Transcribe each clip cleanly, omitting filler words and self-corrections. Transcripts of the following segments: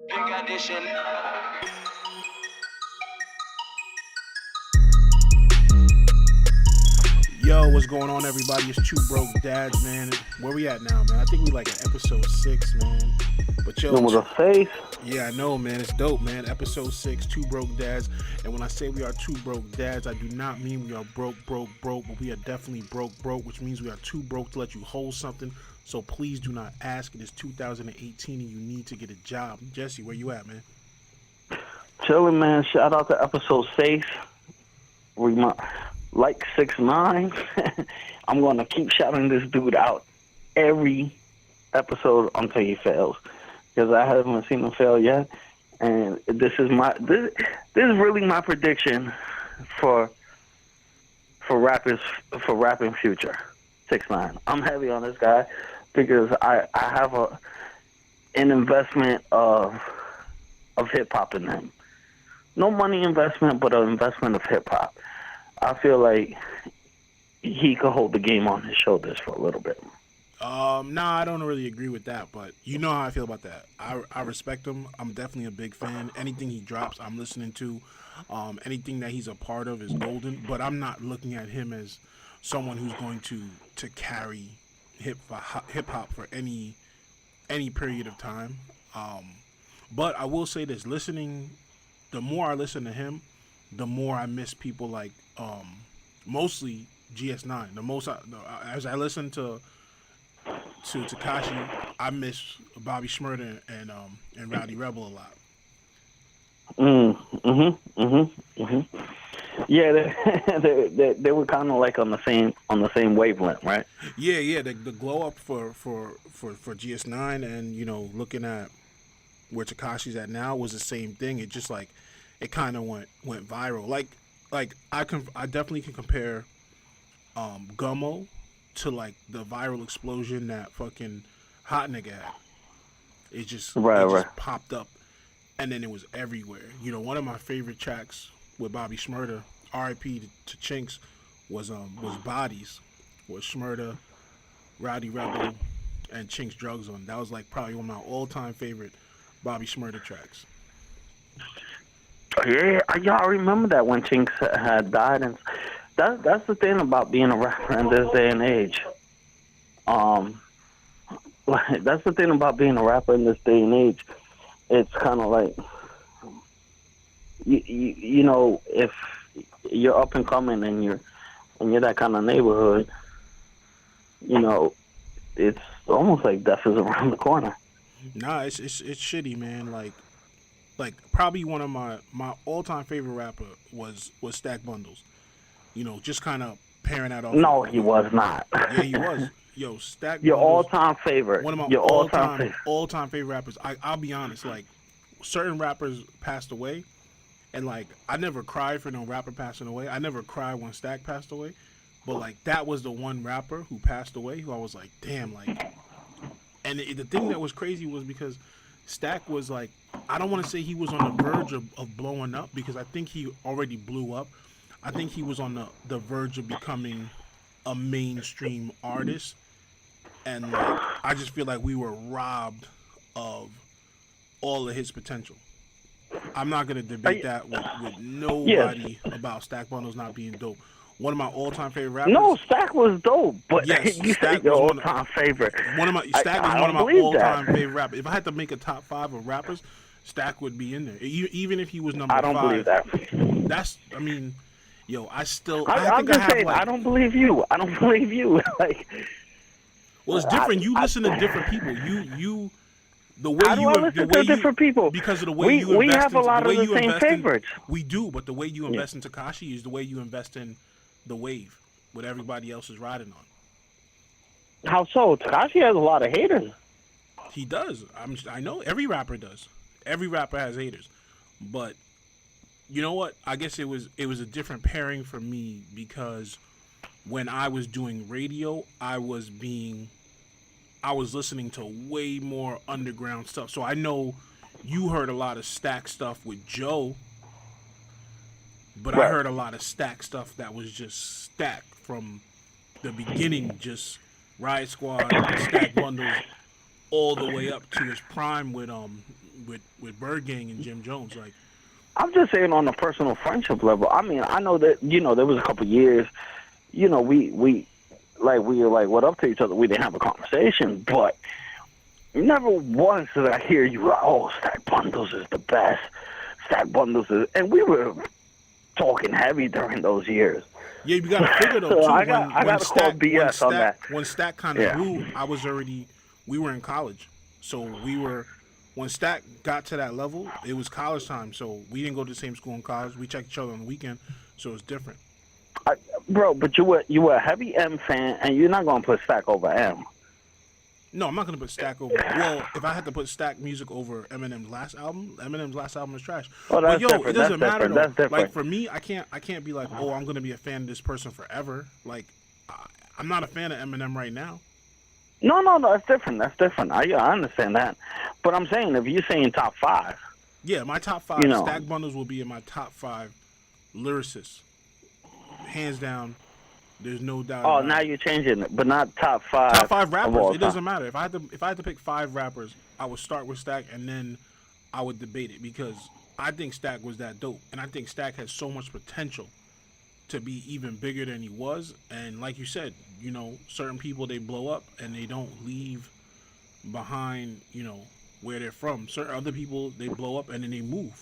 Big addition. Yo, what's going on, everybody? It's Two Broke Dads, man. Where we at now, man? I think we like at episode 6, man. But yo, with a face. yeah, I know, man. It's dope, man. Episode 6, Two Broke Dads. And when I say we are two broke dads, I do not mean we are broke, but we are definitely broke, which means we are too broke to let you hold something. So please do not ask. It is 2018 and you need to get a job. Jesse, where you at, man? Chilling, man. Shout out to episode 6. We like 6ix9ine. I'm gonna keep shouting this dude out every episode until he fails, because I haven't seen him fail yet. And this is really my prediction for rapping future. 6ix9ine. I'm heavy on this guy because I have an investment of hip hop in him. No money investment, but an investment of hip hop. I feel like he could hold the game on his shoulders for a little bit. Nah, I don't really agree with that, but you know how I feel about that. I respect him. I'm definitely a big fan. Anything he drops, I'm listening to. Anything that he's a part of is golden, but I'm not looking at him as someone who's going to carry hip hop for any period of time. But I will say this: the more I listen to him, the more I miss people like mostly GS9. As I listen to Tekashi, I miss Bobby Shmurda and Rowdy Rebel a lot. Yeah, they were kind of like on the same wavelength, right? Yeah. The glow up for GS9, and looking at where Tekashi's at now was the same thing. It just like it kind of went viral. Like I definitely can compare Gummo to like the viral explosion that fucking Hot Nigga had. It just popped up, and then it was everywhere. One of my favorite tracks with Bobby Shmurda, R.I.P. to Chinks, was Bodies, with Shmurda, Rowdy Rebel, and Chinks Drugs on. That was like probably one of my all-time favorite Bobby Shmurda tracks. Yeah, y'all remember that when Chinks had died, and that's the thing about being a rapper in this day and age. That's the thing about being a rapper in this day and age. It's kind of like, you know, if you're up and coming and you're that kind of neighborhood, it's almost like death is around the corner. Nah, it's shitty, man. Like probably one of my all-time favorite rapper was Stack Bundles. Just kind of pairing that off. No, he was not. Yeah, he was. Yo, Stack Your Bundles, all-time favorite. One of my all-time favorite rappers. I'll be honest, like certain rappers passed away, and like I never cried for no rapper passing away. I never cried when Stack passed away, but like that was the one rapper who passed away who I was like, damn, like. And the thing that was crazy was because Stack was like, I don't want to say he was on the verge of blowing up, because I think he already blew up. I think he was on the verge of becoming a mainstream artist. And like, I just feel like we were robbed of all of his potential. I'm not going to debate that with nobody about Stack Bundles not being dope. One of my all-time favorite rappers. No, Stack was dope, but yes, you said your all-time favorite. Stack was one of my all-time favorite rappers. If I had to make a top 5 of rappers, Stack would be in there. Even if he was number 5. I don't believe that. I don't believe you. I don't believe you. Like, well, it's different. You listen to different people. Different people? Because of the way you invest. We have a lot of the same favorites. We do, but the way you invest in Tekashi is the way you invest in the wave, what everybody else is riding on. How so? Tekashi has a lot of haters. He does. I know every rapper does. Every rapper has haters, but you know what? I guess it was a different pairing for me, because when I was doing radio, I was listening to way more underground stuff. So I know you heard a lot of Stack stuff with Joe, but right. I heard a lot of Stack stuff that was just Stack from the beginning, just Riot Squad, Stack Bundles. all the way up to his prime with Bird Gang and Jim Jones. Like, I'm just saying on a personal friendship level. I mean, I know that, there was a couple years, we were like, what up to each other? We didn't have a conversation, but never once did I hear you like, oh, Stack Bundles is the best. Stack Bundles is, and we were talking heavy during those years. yeah, you got to figure though So too. I got to call BS on that. When Stack kind of grew, we were in college, so when Stack got to that level, it was college time. So we didn't go to the same school in college. We checked each other on the weekend, so it's different. Bro, but you were a heavy M fan, and you're not gonna put Stack over M. No, I'm not gonna put Stack over. Well, if I had to put Stack music over Eminem's last album is trash. Oh, that's but yo, different. it doesn't matter though. That's different. Like for me, I can't be like, oh, I'm gonna be a fan of this person forever. Like, I'm not a fan of Eminem right now. No, that's different. That's different. I understand that, but I'm saying if you're saying top 5, yeah, my top 5 Stack Bundles will be in my top 5 lyricists, hands down. There's no doubt. Oh, now you're changing it, but not top 5. Top 5 rappers. It doesn't matter. If I had to pick 5 rappers, I would start with Stack and then I would debate it because I think Stack was that dope, and I think Stack has so much potential to be even bigger than he was. And like you said, certain people, they blow up and they don't leave behind, where they're from. Certain other people, they blow up and then they move.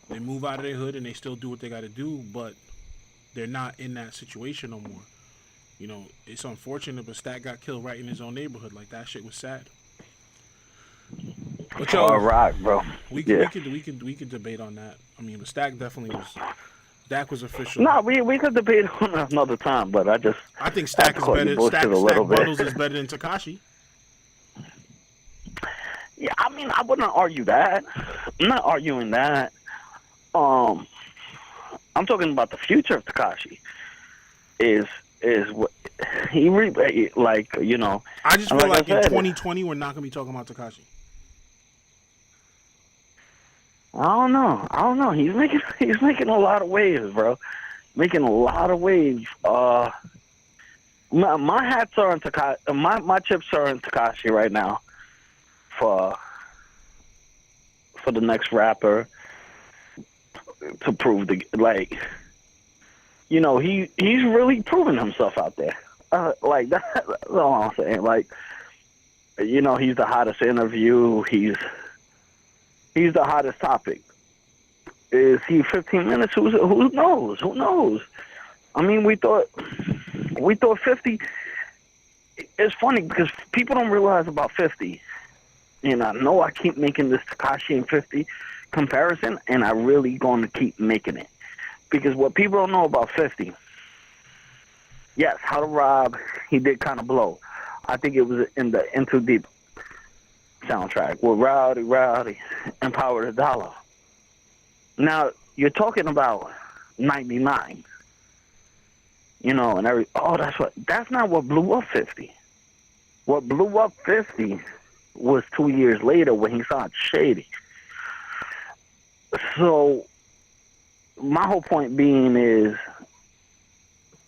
They move out of their hood and they still do what they got to do, but they're not in that situation no more. It's unfortunate, but Stack got killed right in his own neighborhood. Like, that shit was sad. But yo, all right, bro. We could debate on that. I mean, but Stack definitely was. Stack was official. No, we could debate on it another time, but I think Stack is better. Stack Bundles is better than Tekashi. Yeah, I mean, I wouldn't argue that. I'm not arguing that. I'm talking about the future of Tekashi. Is what he really like? I just feel like in 2020 we're not gonna be talking about Tekashi. I don't know. He's making a lot of waves, bro. Making a lot of waves. My hats are on Tekashi. My chips are on Tekashi right now. For the next rapper to prove he's really proven himself out there. Like that's all I'm saying. Like, he's the hottest interview. He's the hottest topic. Is he 15 minutes? Who knows? Who knows? I mean, we thought 50. It's funny because people don't realize about 50. And I know I keep making this Tekashi and 50 comparison, and I really going to keep making it. Because what people don't know about 50, yes, How to Rob, he did kind of blow. I think it was in the In Too Deep soundtrack with Rowdy, and Power the Dollar. Now, you're talking about 99. And that's not what blew up 50. What blew up 50 was 2 years later when he saw Shady. So my whole point being is,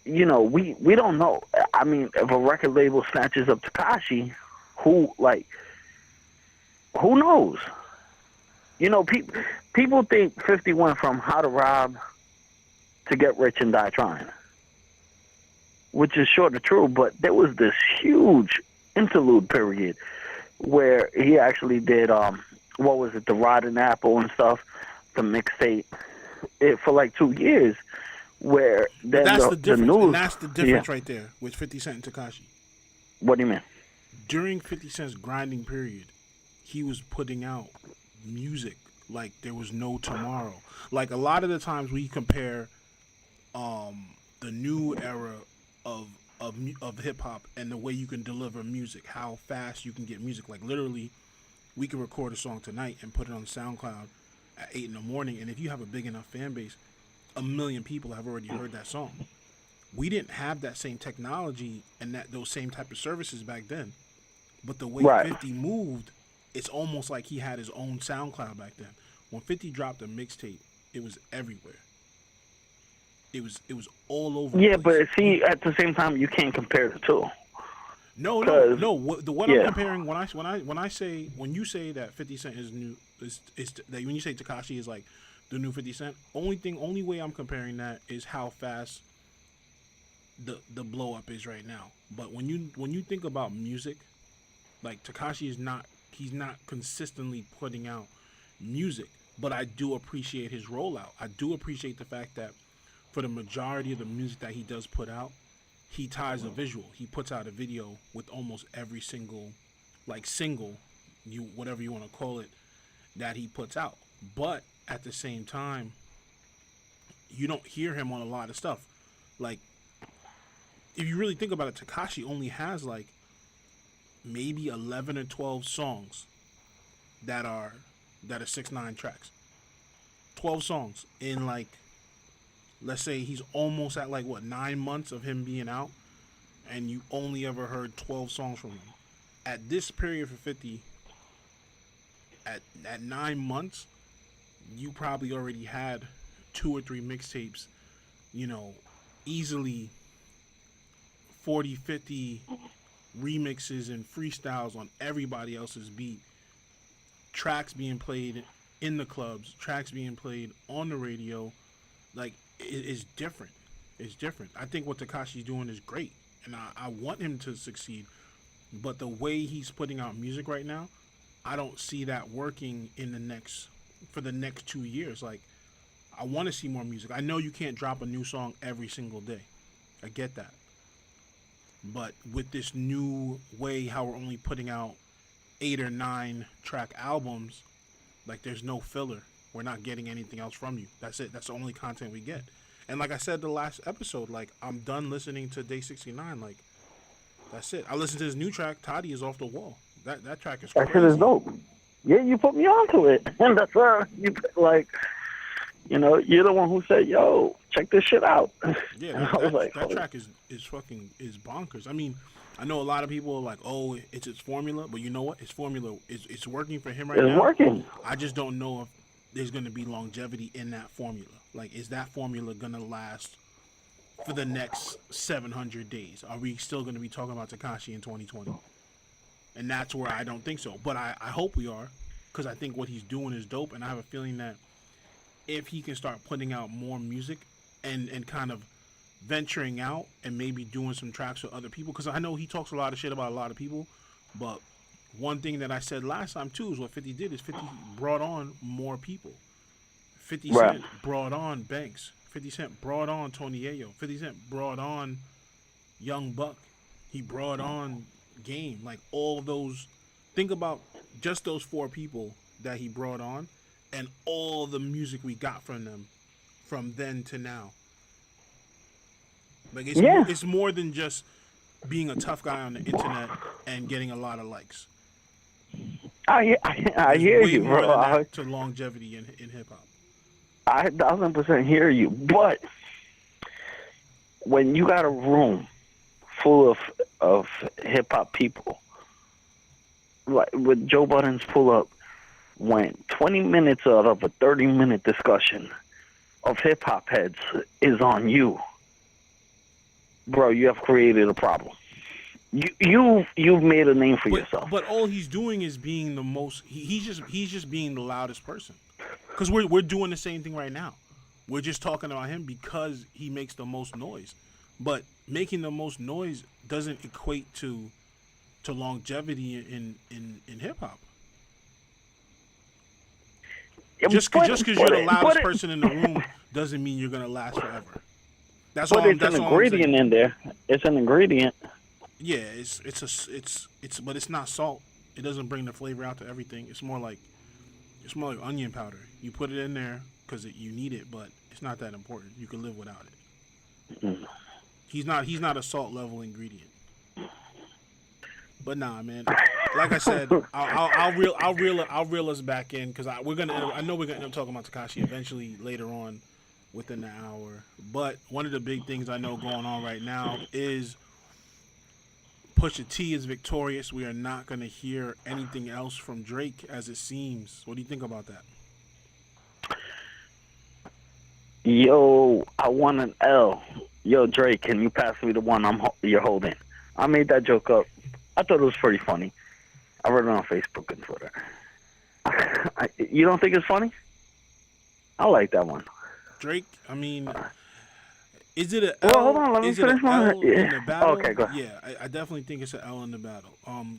we don't know. I mean, if a record label snatches up Tekashi, who knows? People think 50 went from How to Rob to Get Rich and Die Trying, which is sort of true, but there was this huge interlude period where he actually did, the Rotten Apple and stuff, the mixtape, for like 2 years, where then that's the difference. news. And that's the difference right there with 50 Cent and Tekashi. What do you mean? During 50 Cent's grinding period, he was putting out music like there was no tomorrow. Like, a lot of the times we compare the new era of hip hop and the way you can deliver music, how fast you can get music. Like, literally, we can record a song tonight and put it on SoundCloud at 8 in the morning, and if you have a big enough fan base, 1 million people have already heard that song. We didn't have that same technology and those same type of services back then. But the way 50 moved, it's almost like he had his own SoundCloud back then. When 50 dropped a mixtape, it was everywhere. It was all over. Yeah, but see, at the same time, you can't compare the two. No, no, 'Cause- no. What yeah. I'm comparing when you say that 50 Cent is new is that when you say Tekashi is like the new 50 Cent, only way I'm comparing that is how fast the blow up is right now. But when you think about music, like Tekashi he's not consistently putting out music, but I do appreciate his rollout. I do appreciate the fact that for the majority of the music that he does put out, he ties a visual. He puts out a video with almost every single single, whatever you want to call it, that he puts out. But at the same time, you don't hear him on a lot of stuff. Like, if you really think about it, Tekashi only has like maybe 11 or 12 songs that are 6ix9ine tracks. 12 songs in like, let's say he's almost at like 9 months of him being out, and you only ever heard 12 songs from him. At this period for 50, at 9 months, you probably already had 2 or 3 mixtapes, easily 40, 50 remixes and freestyles on everybody else's beat, tracks being played in the clubs, tracks being played on the radio. Like, it's different. It's different. I think what Tekashi's doing is great, and I want him to succeed. But the way he's putting out music right now, I don't see that working for the next 2 years. Like, I want to see more music. I know you can't drop a new song every single day. I get that. But with this new way, how we're only putting out 8 or 9 track albums, like, there's no filler. We're not getting anything else from you. That's it. That's the only content we get. And like I said the last episode, like, I'm done listening to Day 69. Like, that's it. I listened to his new track, Toddy is off the wall. That track is crazy. That shit is dope. Yeah, you put me onto it. And that's why you're the one who said, yo, check this shit out. Yeah, that track is bonkers. I mean, I know a lot of people are like, oh, it's its formula, but you know what? Its formula it's working for him right now. It's working. I just don't know if there's going to be longevity in that formula. Like, is that formula going to last for the next 700 days? Are we still going to be talking about Tekashi in 2020? And that's where I don't think so. But I hope we are, because I think what he's doing is dope, and I have a feeling that if he can start putting out more music and kind of venturing out and maybe doing some tracks with other people, because I know he talks a lot of shit about a lot of people, but one thing that I said last time too is what 50 did is 50 brought on more people. 50 Cent brought on Banks. 50 Cent brought on Tony Ayo. 50 Cent brought on Young Buck. He brought on Game. Like, all those, think about just those 4 people that he brought on and all the music we got from them from then to now. Like, it's more than just being a tough guy on the internet and getting a lot of likes. I hear you, more bro. than that to longevity in hip hop. I 1,000% hear you, but when you got a room full of hip hop people, like with Joe Budden's pull up, when 20 minutes out of a 30-minute discussion of hip hop heads is on you, bro, you have created a problem. You've made a name for yourself. But all he's doing is being the most. He's just being the loudest person. Because we're doing the same thing right now. We're just talking about him because he makes the most noise. But making the most noise doesn't equate to longevity in hip hop. Just because you're the loudest person in the room doesn't mean you're gonna last forever. That's all. But it's an ingredient in there. It's an ingredient. Yeah, but it's not salt. It doesn't bring the flavor out to everything. It's more like onion powder. You put it in there because you need it, but it's not that important. You can live without it. Mm. He's not a salt level ingredient. But nah, man. Like I said, I'll reel us back in because I know we're gonna end up talking about Tekashi eventually later on within the hour. But one of the big things I know going on right now is Pusha T is victorious. We are not going to hear anything else from Drake as it seems. What do you think about that? Yo, I want an L. Yo, Drake, can you pass me the one you're holding? I made that joke up I thought it was pretty funny. I read it on Facebook and Twitter. You don't think it's funny? I like that one. Drake, I mean, is it a Well, hold L? on. Let me Is it finish a my. L in the battle? Okay, go ahead. Yeah, I definitely think it's an L in the battle.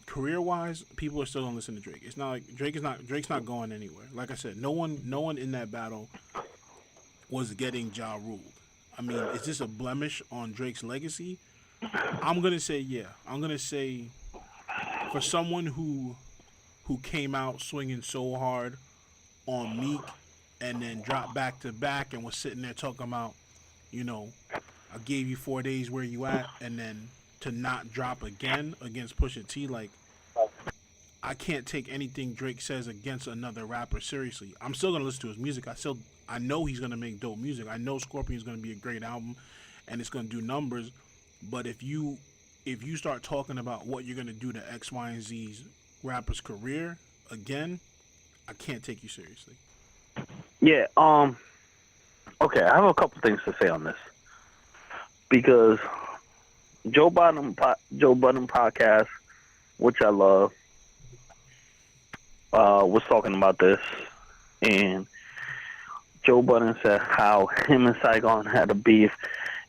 Career wise, people are still gonna listen to Drake. It's not like Drake's not going anywhere. Like I said, no one in that battle was getting Ja ruled. I mean, is this a blemish on Drake's legacy? I'm gonna say yeah. I'm gonna say for someone who came out swinging so hard on Meek and then dropped back to back and was sitting there talking about, you know, I gave you 4 days where you at, and then to not drop again against Pusha T, like I can't take anything Drake says against another rapper seriously. I'm still gonna listen to his music. I know he's gonna make dope music. I know Scorpion's gonna be a great album, and it's gonna do numbers. But if you start talking about what you're gonna do to X, Y, and Z's rapper's career again, I can't take you seriously. Yeah. Okay, I have a couple things to say on this because Joe Budden podcast, which I love, was talking about this, and Joe Budden said how him and Saigon had a beef,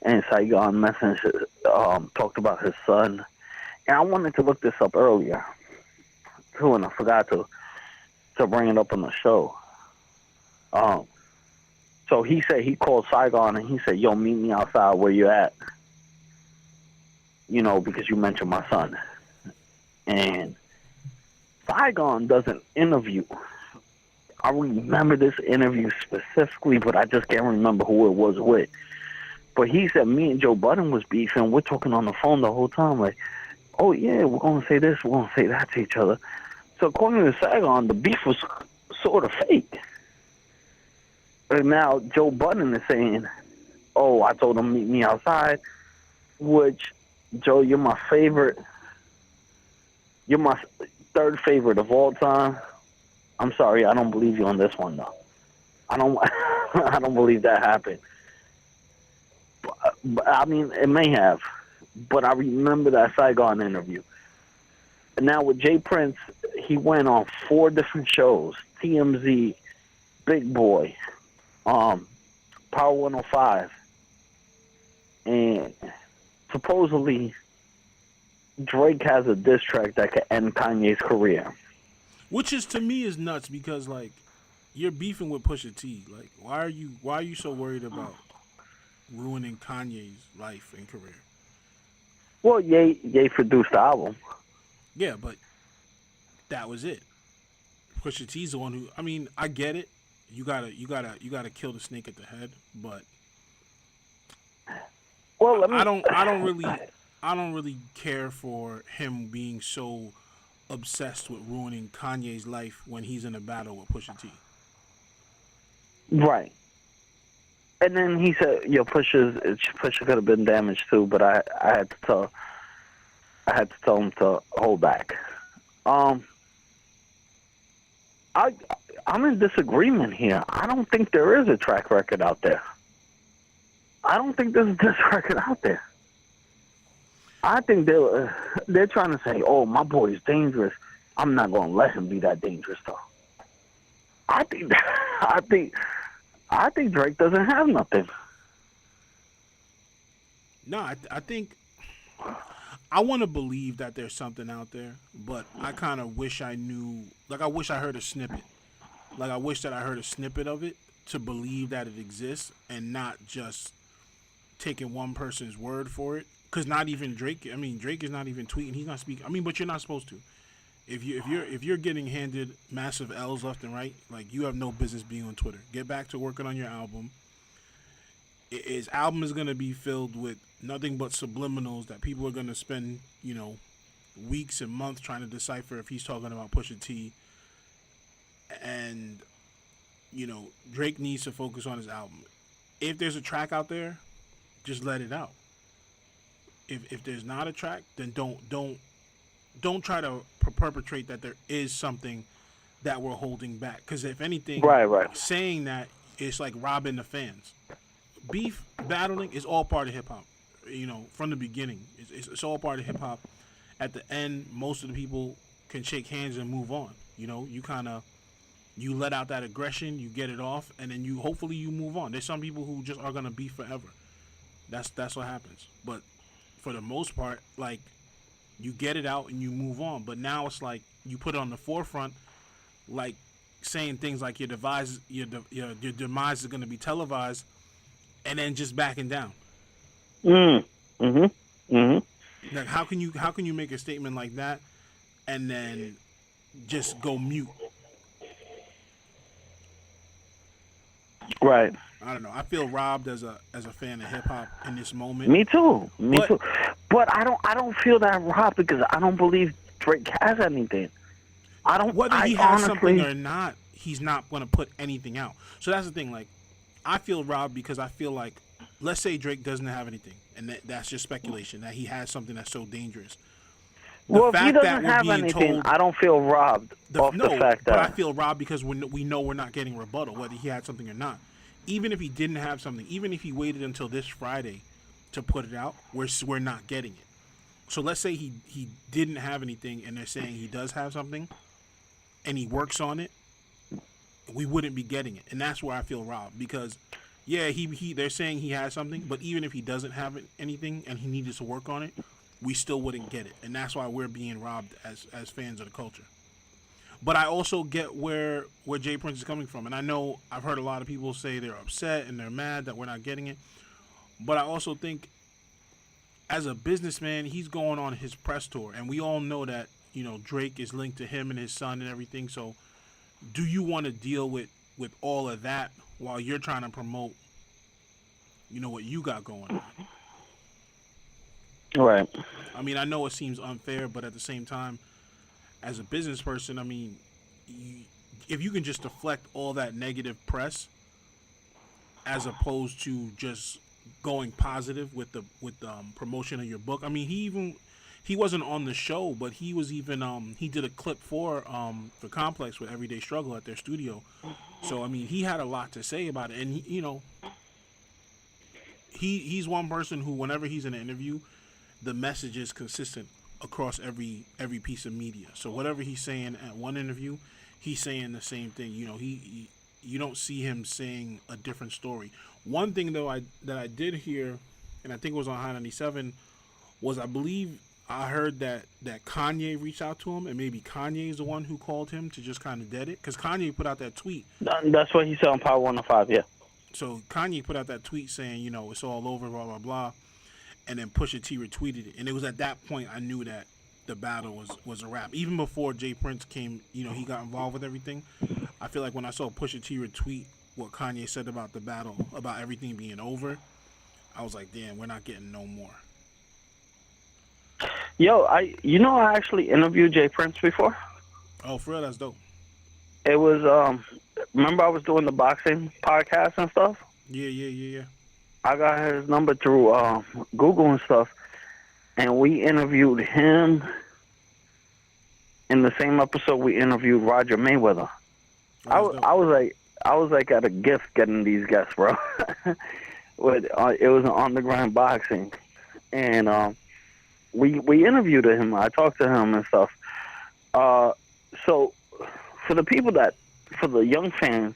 and Saigon messaged, talked about his son, and I wanted to look this up earlier too, and I forgot to bring it up on the show. So he said he called Saigon and he said, "Yo, meet me outside where you at. You know, because you mentioned my son." And Saigon does an interview. I remember this interview specifically, but I just can't remember who it was with. But he said me and Joe Budden was beefing. We're talking on the phone the whole time, like, "Oh yeah, we're gonna say this, we're gonna say that to each other." So according to Saigon, the beef was sort of fake. And now Joe Budden is saying, "Oh, I told him meet me outside," which, Joe, you're my favorite. You're my third favorite of all time. I'm sorry, I don't believe you on this one though. I don't. I don't believe that happened. But I mean, it may have, but I remember that Saigon interview. And now with Jay Prince, he went on 4 different shows: TMZ, Big Boy, Power 105, and supposedly Drake has a diss track that could end Kanye's career. Which is, to me, is nuts because, like, you're beefing with Pusha T. Like, why are you so worried about ruining Kanye's life and career? Well, Ye produced the album. Yeah, but that was it. Pusha T's the one who. I mean, I get it. You gotta kill the snake at the head, but Well, I don't really care for him being so obsessed with ruining Kanye's life when he's in a battle with Pusha T. Right. And then he said, "Yo, Pusha could have been damaged too," but I had to tell him to hold back. I'm in disagreement here. I don't think there is a track record out there. I don't think there's a diss record out there. I think they're trying to say, "Oh, my boy's dangerous. I'm not going to let him be that dangerous, though." I think Drake doesn't have nothing. No, I think I want to believe that there's something out there, but I kind of wish I knew. Like, I wish I heard a snippet. Like, I wish that I heard a snippet of it to believe that it exists and not just taking one person's word for it. Because not even Drake. I mean, Drake is not even tweeting. He's not speaking. I mean, but you're not supposed to. If you're getting handed massive L's left and right, like, you have no business being on Twitter. Get back to working on your album. His album is gonna be filled with nothing but subliminals that people are gonna spend, weeks and months trying to decipher if he's talking about Pusha T. And Drake needs to focus on his album. If there's a track out there, just let it out. If there's not a track, then don't try to perpetrate that there is something that we're holding back. Because if anything, right, saying that is like robbing the fans. Beef, battling is all part of hip hop. From the beginning, it's all part of hip hop, at the end, most of the people can shake hands and move on. You know, you let out that aggression, you get it off, and then hopefully you move on. There's some people who just are gonna be forever. That's what happens. But for the most part, like, you get it out and you move on. But now it's like you put it on the forefront, like saying things like your demise is gonna be televised, and then just backing down. Like, how can you make a statement like that and then just go mute? Right. I don't know. I feel robbed as a fan of hip hop in this moment. Me too. But I don't feel that robbed because I don't believe Drake has anything. Whether he has something or not, he's not going to put anything out. So that's the thing. Like, I feel robbed because I feel like, let's say Drake doesn't have anything, and that's just speculation that he has something that's so dangerous. Well, if he doesn't have anything, I don't feel robbed the fact that. But I feel robbed because we know we're not getting rebuttal, whether he had something or not. Even if he didn't have something, even if he waited until this Friday to put it out, we're not getting it. So let's say he didn't have anything, and they're saying he does have something, and he works on it, we wouldn't be getting it. And that's where I feel robbed because, yeah, they're saying he has something, but even if he doesn't have anything and he needed to work on it, we still wouldn't get it. And that's why we're being robbed as fans of the culture. But I also get where Jay Prince is coming from. And I know I've heard a lot of people say they're upset and they're mad that we're not getting it. But I also think as a businessman, he's going on his press tour. And we all know that, you know, Drake is linked to him and his son and everything. So do you want to deal with all of that while you're trying to promote, you know, what you got going on? Right. I mean, I know it seems unfair, but at the same time, as a business person, I mean, if you can just deflect all that negative press as opposed to just going positive with the promotion of your book. I mean, he wasn't on the show, but he was even he did a clip for Complex with Everyday Struggle at their studio. So I mean, he had a lot to say about it, and you know, he's one person who, whenever he's in an interview, the message is consistent across every piece of media. So whatever he's saying at one interview, he's saying the same thing. You know, you don't see him saying a different story. One thing though that I did hear, and I think it was on High 97, was I believe I heard that Kanye reached out to him, and maybe Kanye is the one who called him to just kind of dead it, because Kanye put out that tweet. That's what he said on Power 105, yeah. So Kanye put out that tweet saying, you know, it's all over, blah blah blah. And then Pusha T retweeted it. And it was at that point I knew that the battle was a wrap. Even before Jay Prince came, you know, he got involved with everything. I feel like when I saw Pusha T retweet what Kanye said about the battle, about everything being over, I was like, damn, we're not getting no more. Yo, I actually interviewed Jay Prince before. Oh, for real? That's dope. It was, remember I was doing the boxing podcast and stuff? Yeah. I got his number through Google and stuff, and we interviewed him in the same episode we interviewed Roger Mayweather. I was like at a gift getting these guests, bro. It was an underground boxing, and we interviewed him. I talked to him and stuff. So for the young fans,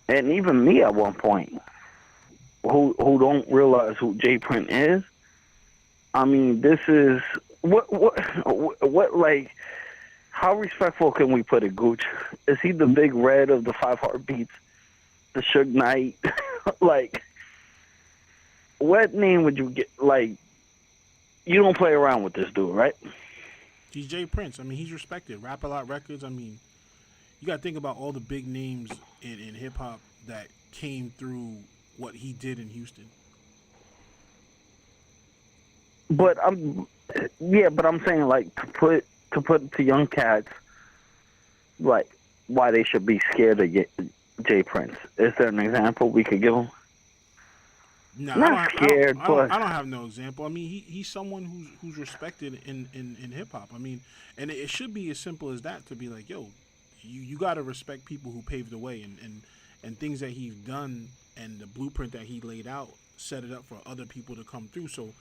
and even me at one point, who don't realize who Jay Prince is, I mean, this is what like, how respectful can we put it, Gooch? Is he the Big Red of the Five Heartbeats, the Suge Knight? Like, what name would you get? Like, you don't play around with this dude, right? He's Jay Prince. I mean, he's respected. Rap A Lot Records. I mean, you got to think about all the big names in hip hop that came through what he did in Houston. But I'm saying, like, to put to young cats, like, why they should be scared of Jay Prince. Is there an example we could give them? No, Not scared, but I don't have no example. I mean, he's someone who's respected in hip hop. I mean, and it should be as simple as that, to be like, yo, you got to respect people who paved the way and things that he's done, and the blueprint that he laid out set it up for other people to come through. So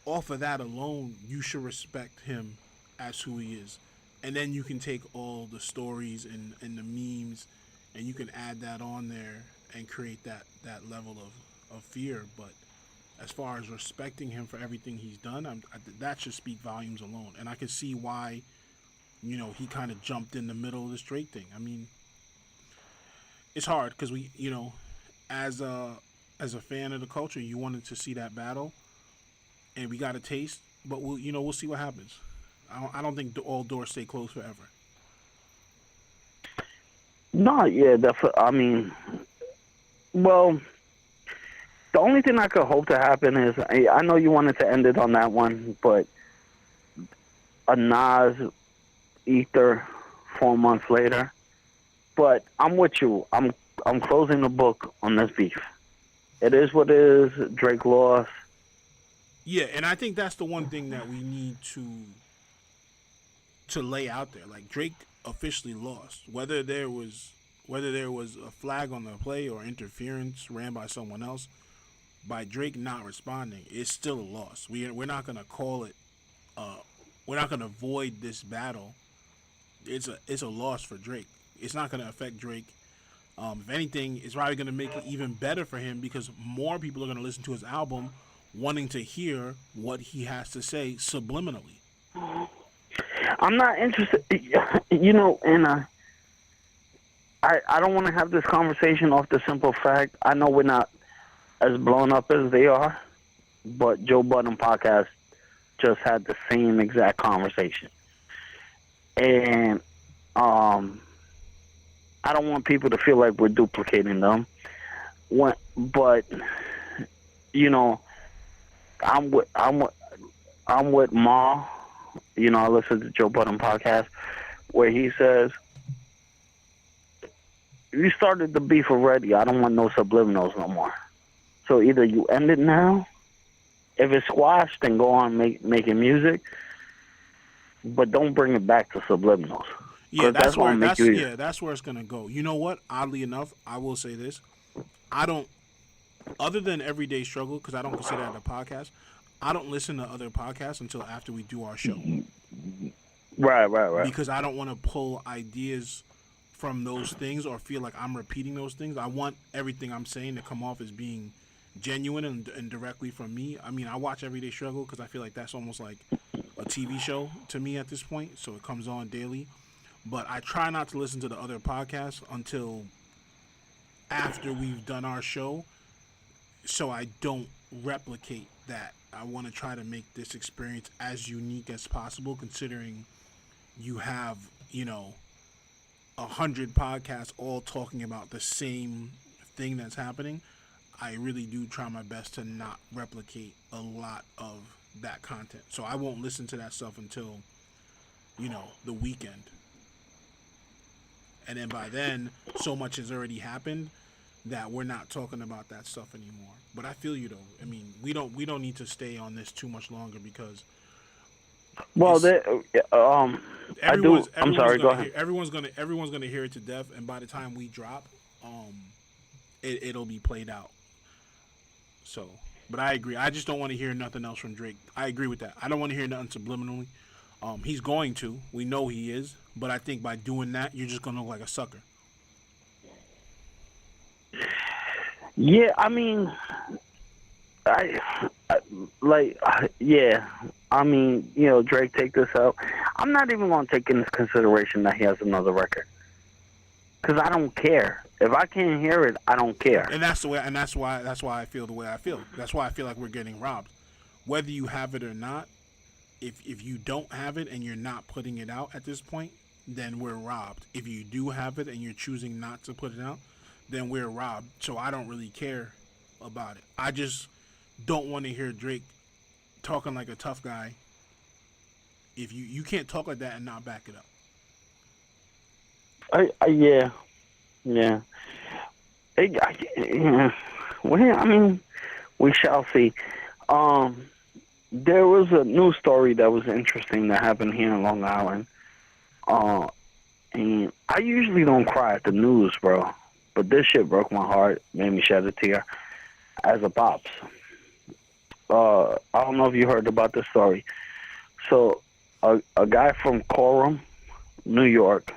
off of that alone, you should respect him as who he is. And then you can take all the stories and the memes and you can add that on there and create that level of fear. But as far as respecting him for everything he's done, that should speak volumes alone. And I can see why, he kind of jumped in the middle of this Drake thing. I mean, it's hard because we, as a fan of the culture, you wanted to see that battle, and we got a taste. But we'll see what happens. I don't think all doors stay closed forever. No, yeah, definitely. I mean, well, the only thing I could hope to happen is I know you wanted to end it on that one, but a Nas Ether 4 months later. But I'm with you. I'm closing the book on this beef. It is what it is. Drake lost. Yeah, and I think that's the one thing that we need to lay out there. Like, Drake officially lost. Whether there was a flag on the play or interference ran by someone else, by Drake not responding, it's still a loss. We're not gonna call it. We're not gonna void this battle. It's a loss for Drake. It's not gonna affect Drake. If anything, it's probably gonna make it even better for him because more people are gonna listen to his album, wanting to hear what he has to say subliminally. I'm not interested, and I don't want to have this conversation off the simple fact. I know we're not as blown up as they are, but Joe Budden podcast just had the same exact conversation. And I don't want people to feel like we're duplicating them. But I'm with Ma. I listen to Joe Budden podcast where he says, "You started the beef already. I don't want no subliminals no more. So either you end it now. If it's squashed, then go on making music. But don't bring it back to subliminals." Yeah, that's where it's gonna go. You know what? Oddly enough, I will say this: I don't, other than Everyday Struggle, because I don't consider that a podcast. I don't listen to other podcasts until after we do our show. Right. Because I don't want to pull ideas from those things or feel like I'm repeating those things. I want everything I'm saying to come off as being genuine and directly from me. I mean, I watch Everyday Struggle because I feel like that's almost like a TV show to me at this point. So it comes on daily. But I try not to listen to the other podcasts until after we've done our show, so I don't replicate that. I want to try to make this experience as unique as possible, considering you have, 100 podcasts all talking about the same thing that's happening. I really do try my best to not replicate a lot of that content. So I won't listen to that stuff until, the weekend. And then by then, so much has already happened that we're not talking about that stuff anymore. But I feel you though. I mean, we don't need to stay on this too much longer because. Well, I do. I'm sorry. Go ahead. Everyone's gonna hear it to death, and by the time we drop, it'll be played out. So, but I agree. I just don't want to hear nothing else from Drake. I agree with that. I don't want to hear nothing subliminally. He's going to. We know he is. But I think by doing that, you're just gonna look like a sucker. Yeah, I mean, yeah. I mean, Drake, take this out. I'm not even going to take into consideration that he has another record, because I don't care. If I can't hear it, I don't care. And that's the way. And that's why I feel the way I feel. That's why I feel like we're getting robbed, whether you have it or not. If you don't have it and you're not putting it out at this point, then we're robbed. If you do have it and you're choosing not to put it out, then we're robbed. So I don't really care about it. I just don't want to hear Drake talking like a tough guy. If you can't talk like that and not back it up. Yeah. Well, I mean, we shall see. There was a news story that was interesting that happened here in Long Island. And I usually don't cry at the news, bro. But this shit broke my heart, made me shed a tear as a pops. I don't know if you heard about this story. So, a guy from Coram, New York,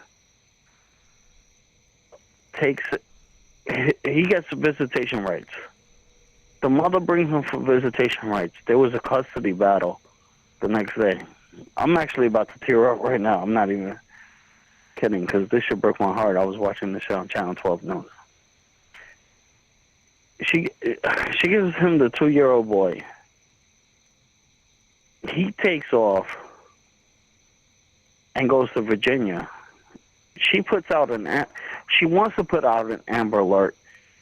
he gets visitation rights. The mother brings him for visitation rights. There was a custody battle the next day. I'm actually about to tear up right now. I'm not even kidding, because this shit broke my heart. I was watching the show on Channel 12 News. She gives him the 2-year-old boy. He takes off and goes to Virginia. She wants to put out an Amber Alert.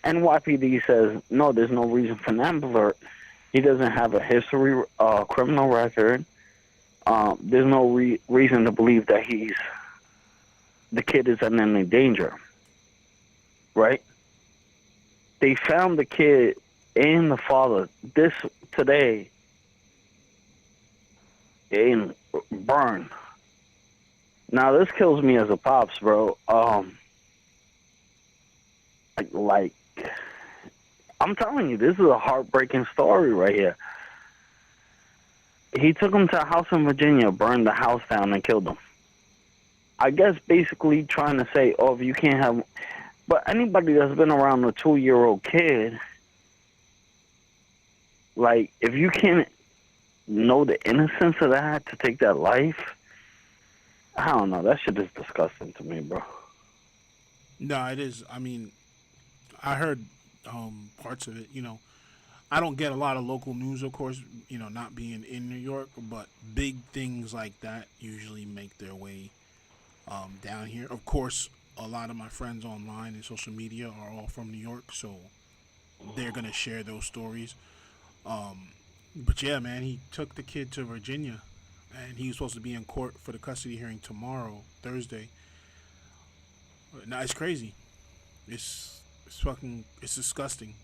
NYPD says, no, there's no reason for an Amber Alert. He doesn't have a history, criminal record. There's no reason to believe that the kid is in any danger. Right? They found the kid and the father today in burn. Now, this kills me as a pops, bro. Like, I'm telling you, this is a heartbreaking story right here. He took him to a house in Virginia, burned the house down, and killed him. I guess basically trying to say, oh, if you can't have... But anybody that's been around a 2-year-old kid, like, if you can't know the innocence of that to take that life, I don't know. That shit is disgusting to me, bro. No, it is. I mean, I heard parts of it. I don't get a lot of local news, of course, not being in New York, but big things like that usually make their way down here. Of course, a lot of my friends online and social media are all from New York, so they're going to share those stories. But yeah, man, he took the kid to Virginia, and he was supposed to be in court for the custody hearing tomorrow, Thursday. Now, it's crazy. It's disgusting,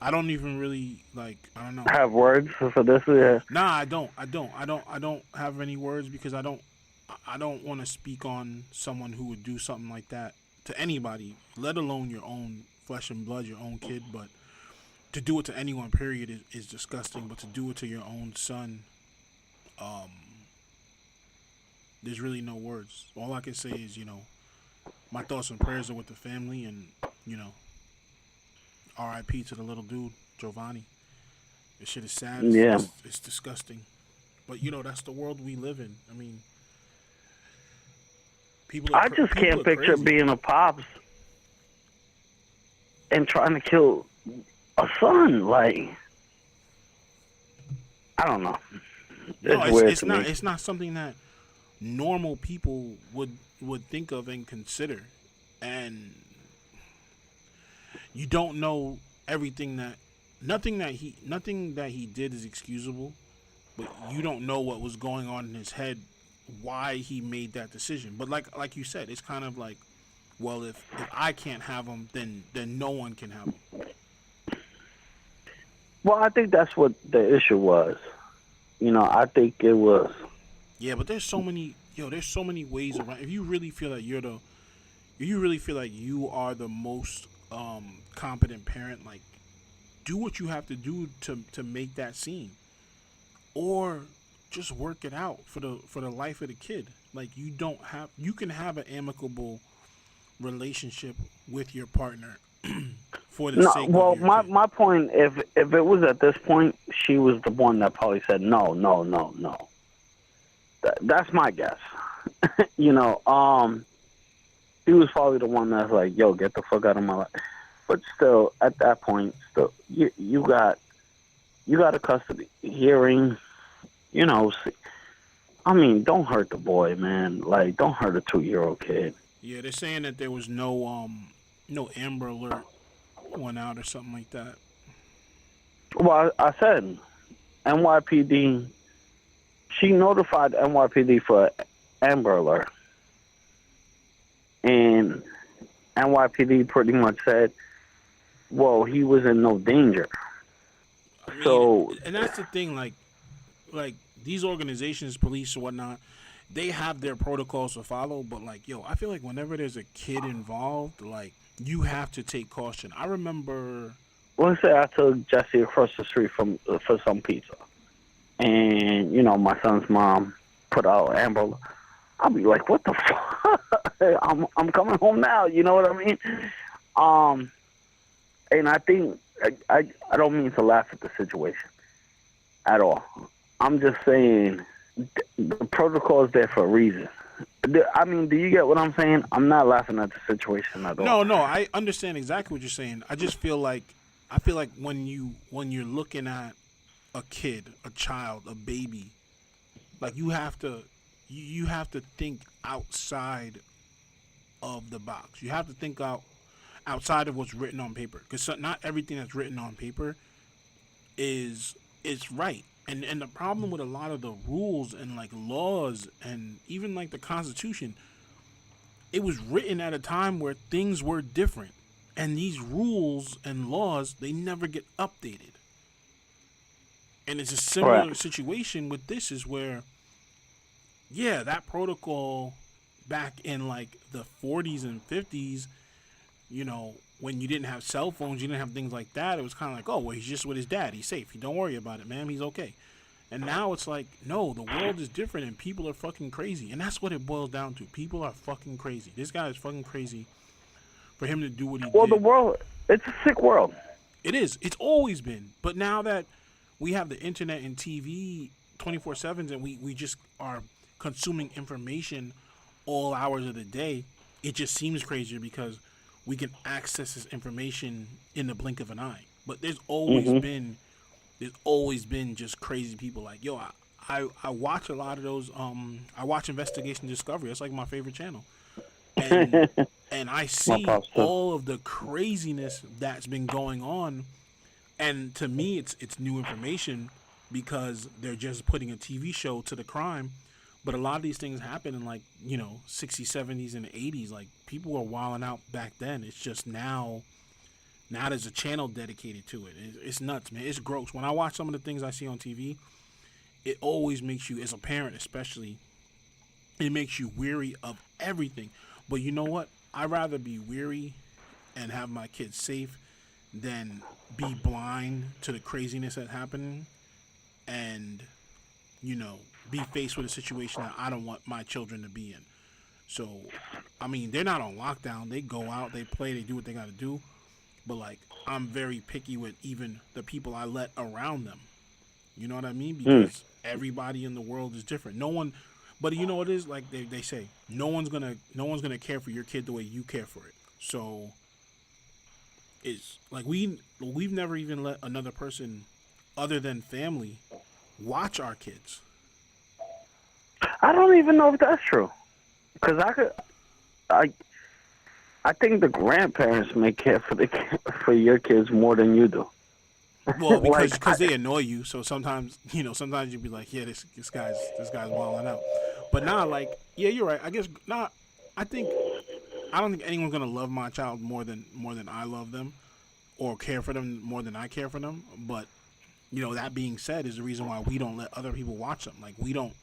I don't even really, I don't know. Have words for this? Yeah. Nah, I don't have any words, because I don't want to speak on someone who would do something like that to anybody, let alone your own flesh and blood, your own kid. But to do it to anyone, period, is disgusting. But to do it to your own son, there's really no words. All I can say is, my thoughts and prayers are with the family, and, R.I.P. to the little dude, Giovanni. This shit is sad. Yeah. It's disgusting. But, that's the world we live in. I mean, I just can't picture being a pops and trying to kill a son. Like, I don't know. It's not something that normal people would think of and consider. And you don't know everything nothing that he did is excusable, but you don't know what was going on in his head, why he made that decision. But like you said, it's kind of like, well, if I can't have him, then no one can have him. Well, I think that's what the issue was. I think it was. Yeah, but there's so many ways around. If you really feel like you are the most competent parent, like, do what you have to do to make that scene, or just work it out for the life of the kid. Like, you can have an amicable relationship with your partner for the sake of your kid. My point, if it was at this point, she was the one that probably said no. That's my guess. He was probably the one that's like, yo, get the fuck out of my life. But still, at that point, you got a custody hearing. I mean, don't hurt the boy, man. Like, don't hurt a 2-year-old kid. Yeah, they're saying that there was no Amber Alert went out or something like that. Well, I said NYPD. She notified NYPD for Amber Alert, and NYPD pretty much said, "Well, he was in no danger." I mean, so, and that's the thing, like these organizations, police or whatnot, they have their protocols to follow. But I feel like whenever there's a kid involved, like, you have to take caution. I remember let's say I took Jesse across the street for some pizza, and my son's mom put out Amber. I'll be like, what the fuck? I'm coming home now. You know what I mean? And I think I don't mean to laugh at the situation at all. I'm just saying the protocol is there for a reason. I mean, do you get what I'm saying? I'm not laughing at the situation at all. No, I understand exactly what you're saying. I just feel like when you're looking at a kid, a child, a baby, like you have to think outside of the box. You have to think outside of what's written on paper, because not everything that's written on paper is right. And the problem with a lot of the rules and like laws and even like the Constitution, it was written at a time where things were different, and these rules and laws, they never get updated. And it's a similar situation with this, is where, yeah, that protocol back in like the 40s and 50s, when you didn't have cell phones, you didn't have things like that, it was kind of like, oh, well, he's just with his dad, he's safe, don't worry about it, ma'am, he's okay. And now it's like, no, the world is different and people are fucking crazy. And that's what it boils down to. People are fucking crazy. This guy is fucking crazy for him to do what he did. Well, the world, it's a sick world. It is. It's always been. But now that we have the internet and TV 24/7 and we just are consuming information all hours of the day, it just seems crazier because we can access this information in the blink of an eye. But there's always been just crazy people like, yo, I watch a lot of those, I watch Investigation Discovery. That's like my favorite channel. And I see all of the craziness that's been going on. And to me, it's new information because they're just putting a TV show to the crime. But a lot of these things happen in like, 60s, 70s, and 80s. Like, people were wilding out back then. It's just now there's a channel dedicated to it. It's nuts, man. It's gross. When I watch some of the things I see on TV, it always makes you, as a parent especially, it makes you weary of everything. But you know what? I'd rather be weary and have my kids safe than be blind to the craziness that's happening and, be faced with a situation that I don't want my children to be in. So, I mean, they're not on lockdown. They go out, they play, they do what they got to do. But, like, I'm very picky with even the people I let around them. You know what I mean? Because everybody in the world is different. No one, but you know what it is? Like they say, no one's gonna care for your kid the way you care for it. So, it's like we've never even let another person other than family watch our kids. I don't even know if that's true. Because I think the grandparents may care for your kids more than you do. Well, because they annoy you, so sometimes you'd be like, yeah, this guy's wilding out. But nah, like, yeah, you're right. I guess not. I don't think anyone's gonna love my child more than I love them, or care for them more than I care for them. But that being said, is the reason why we don't let other people watch them. Like, we don't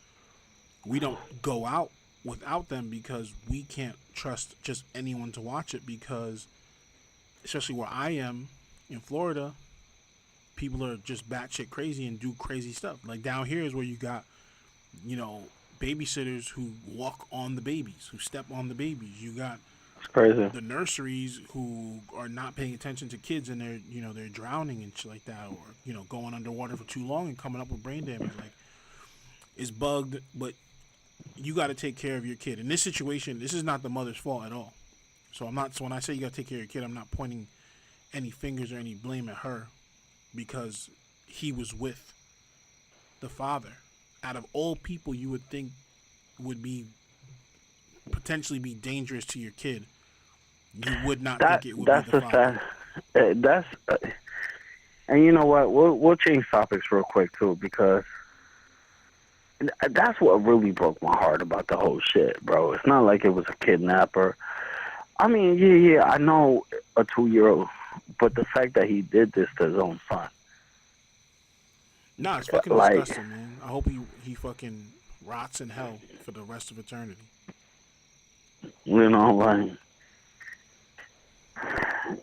go out without them because we can't trust just anyone to watch it, because especially where I am in Florida, people are just batshit crazy and do crazy stuff. Like, down here is where you got, babysitters who walk on the babies, who step on the babies. You got the nurseries who are not paying attention to kids and they're drowning and shit like that, or going underwater for too long and coming up with brain damage. Like, it's bugged, but you got to take care of your kid. In this situation, this is not the mother's fault at all. So when I say you got to take care of your kid, I'm not pointing any fingers or any blame at her, because he was with the father. Out of all people you would think would potentially be dangerous to your kid, you would not think it would be the father. And you know what? We'll change topics real quick too, because that's what really broke my heart about the whole shit, bro. It's not like it was a kidnapper. I mean, yeah, I know a 2-year-old, but the fact that he did this to his own son. Nah, it's fucking disgusting, man. I hope he fucking rots in hell for the rest of eternity.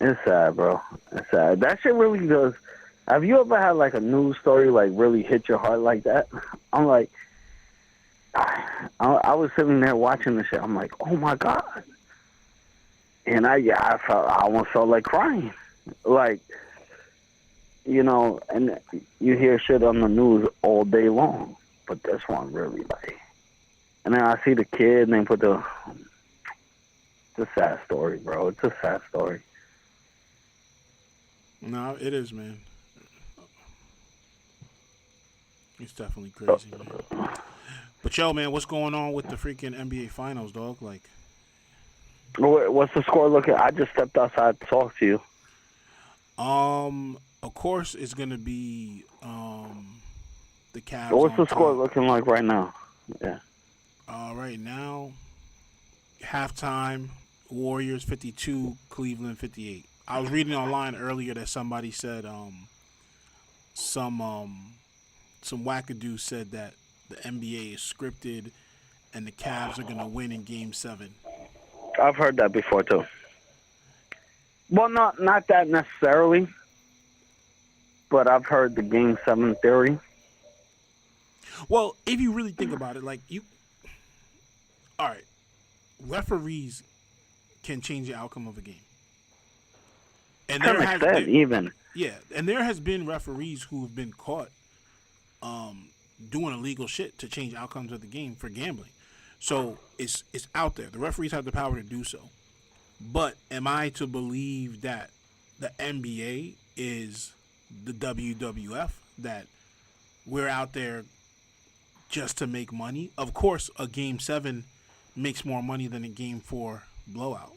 It's sad, bro. It's sad. That shit really does. Have you ever had like a news story like really hit your heart like that? I'm like, I was sitting there watching the shit. I'm like, oh my god, and I almost felt like crying, like, and you hear shit on the news all day long, but this one really like, and then I see the kid and they put the. It's a sad story, bro. It's a sad story. No, it is, man. It's definitely crazy, man. But yo, man, what's going on with the freaking NBA Finals, dog? Like, What's the score looking? I just stepped outside to talk to you. of course, it's gonna be the Cavs. What's the top. score looking like right now? Yeah. Right now, halftime, Warriors 52, Cleveland 58. I was reading online earlier that somebody said some wackadoo said that the NBA is scripted and the Cavs are gonna win in Game 7. I've heard that before too. Well, not that necessarily, but I've heard the Game 7 theory. Well, if you really think about it, like all right, referees can change the outcome of a game, and To an extent, even. Yeah, and there has been referees who have been caught doing illegal shit to change outcomes of the game for gambling. So it's out there. The referees have the power to do so. But am I to believe that the NBA is the WWF, that we're out there just to make money? Of course, a Game 7 makes more money than a Game 4 blowout.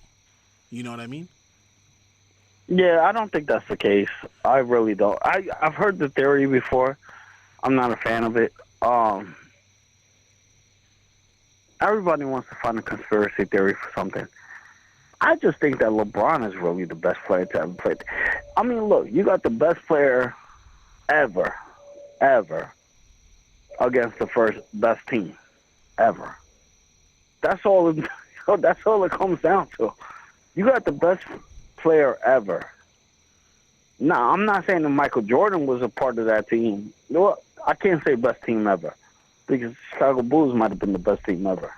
You know what I mean? Yeah, I don't think that's the case. I really don't. I've heard the theory before. I'm not a fan of it. Everybody wants to find a conspiracy theory for something. I just think that LeBron is really the best player to ever play. I mean, look, you got the best player ever against the first best team ever. That's all. That's all it comes down to. You got the best player ever. Now, I'm not saying that Michael Jordan was a part of that team. No, I can't say best team ever, because Chicago Bulls might have been the best team ever.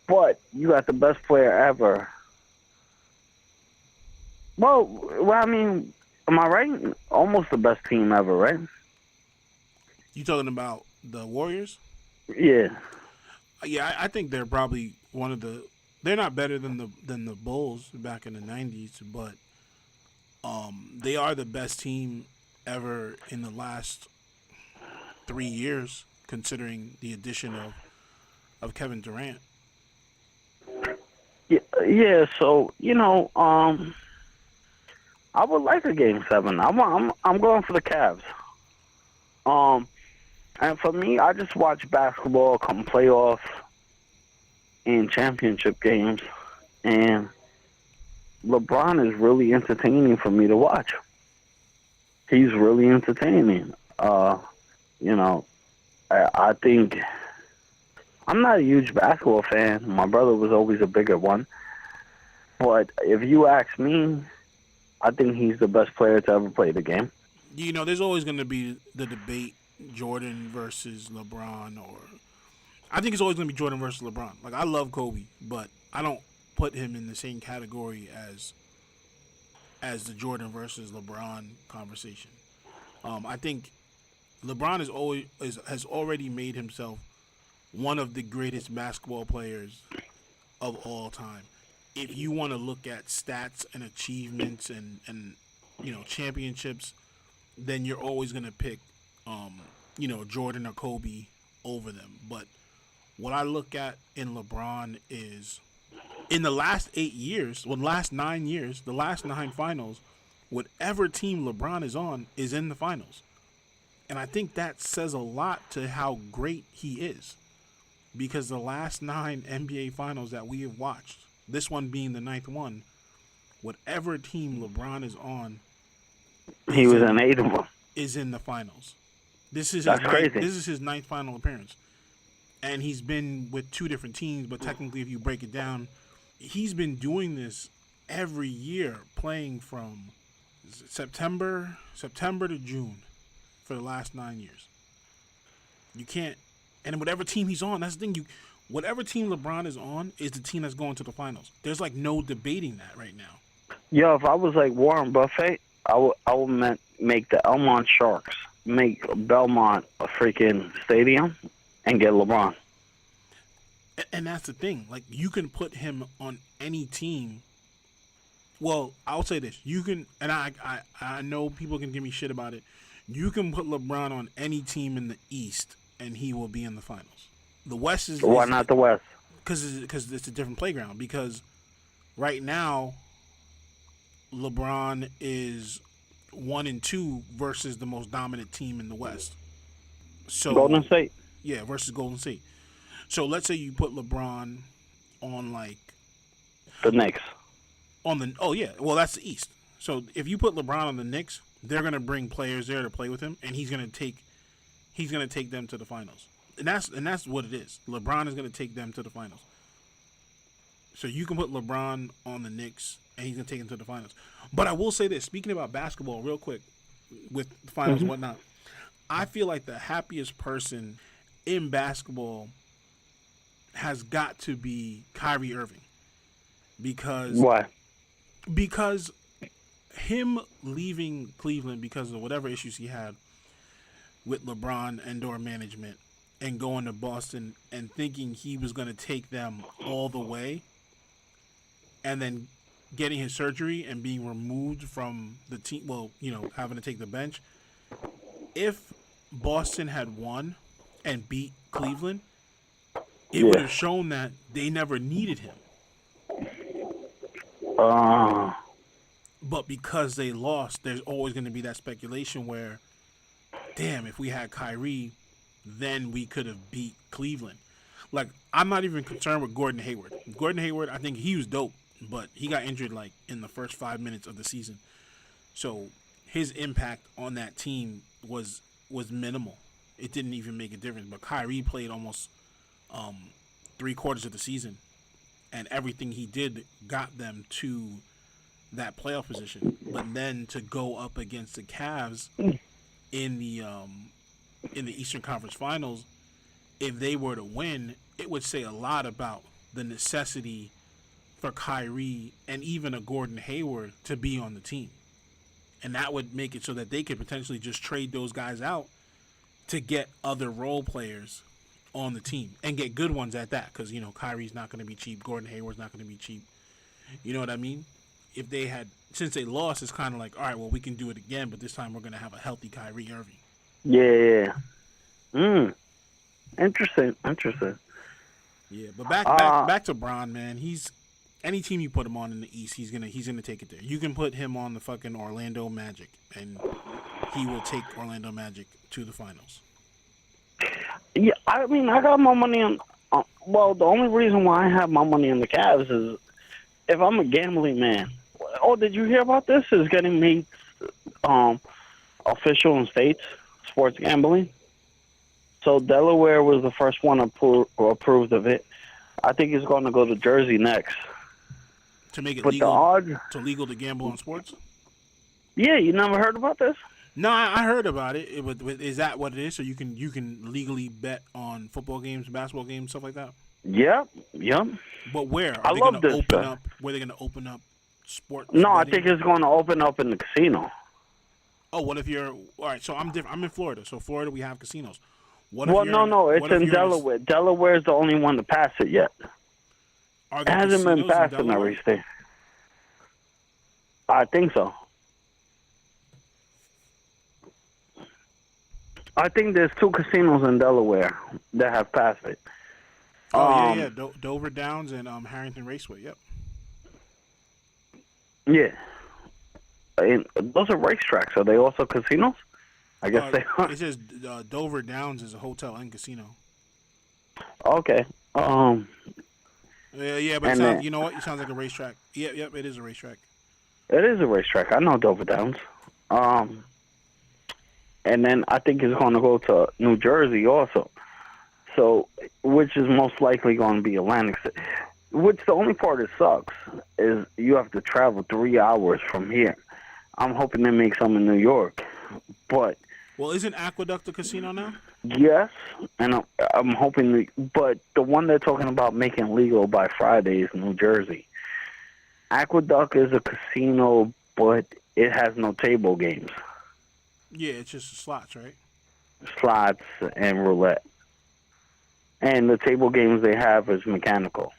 But you got the best player ever. Well, I mean, am I right? Almost the best team ever, right? You talking about the Warriors? Yeah. Yeah, I think they're probably one of the. They're not better than the Bulls back in the '90s, but they are the best team ever in the last 3 years, considering the addition of Kevin Durant. Yeah. So I would like a Game 7. I'm going for the Cavs. And for me, I just watch basketball come playoff and championship games, and LeBron is really entertaining for me to watch. He's really entertaining. I think I'm not a huge basketball fan. My brother was always a bigger one. But if you ask me, I think he's the best player to ever play the game. There's always going to be the debate, Jordan versus LeBron, or I think it's always going to be Jordan versus LeBron. Like, I love Kobe, but I don't put him in the same category as the Jordan versus LeBron conversation. I think LeBron has already made himself one of the greatest basketball players of all time. If you want to look at stats and achievements and championships, then you're always going to pick Jordan or Kobe over them. But what I look at in LeBron is, in the last 8 years, last 9 years, the last 9 finals, whatever team LeBron is on is in the finals. And I think that says a lot to how great he is. Because the last 9 NBA finals that we have watched, this one being the 9th one, whatever team LeBron is on, he was in 8 of them. Is in the finals. That's crazy. This is his 9th final appearance. And he's been with 2 different teams, but technically if you break it down, he's been doing this every year playing from September to June for the last 9 years. You can't, and whatever team he's on, that's the thing. Whatever team LeBron is on is the team that's going to the finals. There's like no debating that right now. Yo, if I was like Warren Buffett, I would make the Elmont Sharks make Belmont a freaking stadium and get LeBron. And that's the thing. Like, you can put him on any team. Well, I'll say this. You can, and I know people can give me shit about it. You can put LeBron on any team in the East, and he will be in the finals. The West is... Why not the West? Because it's a different playground. Because right now, LeBron is 1-2 versus the most dominant team in the West. So Golden State. Yeah, versus Golden State. So let's say you put LeBron on like the Knicks. Well, that's the East. So if you put LeBron on the Knicks, they're gonna bring players there to play with him, and he's gonna take them to the finals. And that's what it is. LeBron is gonna take them to the finals. So you can put LeBron on the Knicks, and he's gonna take them to the finals. But I will say this: speaking about basketball, real quick, with the finals and whatnot, I feel like the happiest person in basketball has got to be Kyrie Irving. Because why? Because him leaving Cleveland because of whatever issues he had with LeBron and door management, and going to Boston and thinking he was going to take them all the way, and then getting his surgery and being removed from the team, having to take the bench. If Boston had won and beat Cleveland, it would have shown that they never needed him. But because they lost, there's always going to be that speculation where, damn, if we had Kyrie, then we could have beat Cleveland. Like, I'm not even concerned with Gordon Hayward. Gordon Hayward, I think he was dope, but he got injured like in the first 5 minutes of the season. So his impact on that team was minimal. It didn't even make a difference. But Kyrie played almost 3/4 of the season, and everything he did got them to that playoff position. But then to go up against the Cavs in the Eastern Conference Finals, if they were to win, it would say a lot about the necessity for Kyrie and even a Gordon Hayward to be on the team. And that would make it so that they could potentially just trade those guys out to get other role players on the team and get good ones at that. Because, Kyrie's not going to be cheap. Gordon Hayward's not going to be cheap. You know what I mean? If they had, since they lost, it's kind of like, all right, well, we can do it again, but this time we're going to have a healthy Kyrie Irving. Yeah. Interesting. Yeah, but back to Bron, man. He's any team you put him on in the East, he's gonna take it there. You can put him on the fucking Orlando Magic, and he will take Orlando Magic to the finals. Yeah, I mean, I got my money on. Well, the only reason why I have my money on the Cavs is if I'm a gambling man. Oh, did you hear about this? It's getting made official in states, sports gambling. So Delaware was the first one approved of it. I think it's going to go to Jersey next. To make it but legal to gamble on sports? Yeah, you never heard about this? No, I heard about it. Is that what it is? So you can legally bet on football games, basketball games, stuff like that? Yep. But where? I love this stuff. Where are they going to open up sports? No, I think it's going to open up in the casino. Oh, what if you're... All right, so I'm different. I'm in Florida. So Florida, we have casinos. No, it's in Delaware. Delaware is the only one to pass it yet. It hasn't been passed in every state. I think so. I think there's 2 casinos in Delaware that have passed it. Yeah. Dover Downs and Harrington Raceway, yep. Yeah. Those are racetracks. Are they also casinos? I guess they are. It says Dover Downs is a hotel and casino. Okay. Yeah, but you know what? It sounds like a racetrack. Yep, it is a racetrack. It is a racetrack. I know Dover Downs. And then I think it's going to go to New Jersey also. So, which is most likely going to be Atlantic City. Which the only part that sucks is you have to travel 3 hours from here. I'm hoping they make some in New York, but Well, isn't Aqueduct a casino now? yes, and I'm hoping. But the one they're talking about making legal by Friday is New Jersey. Aqueduct is a casino, but it has no table games, Yeah, it's just slots, right? slots, and roulette. And the table games they have is mechanical.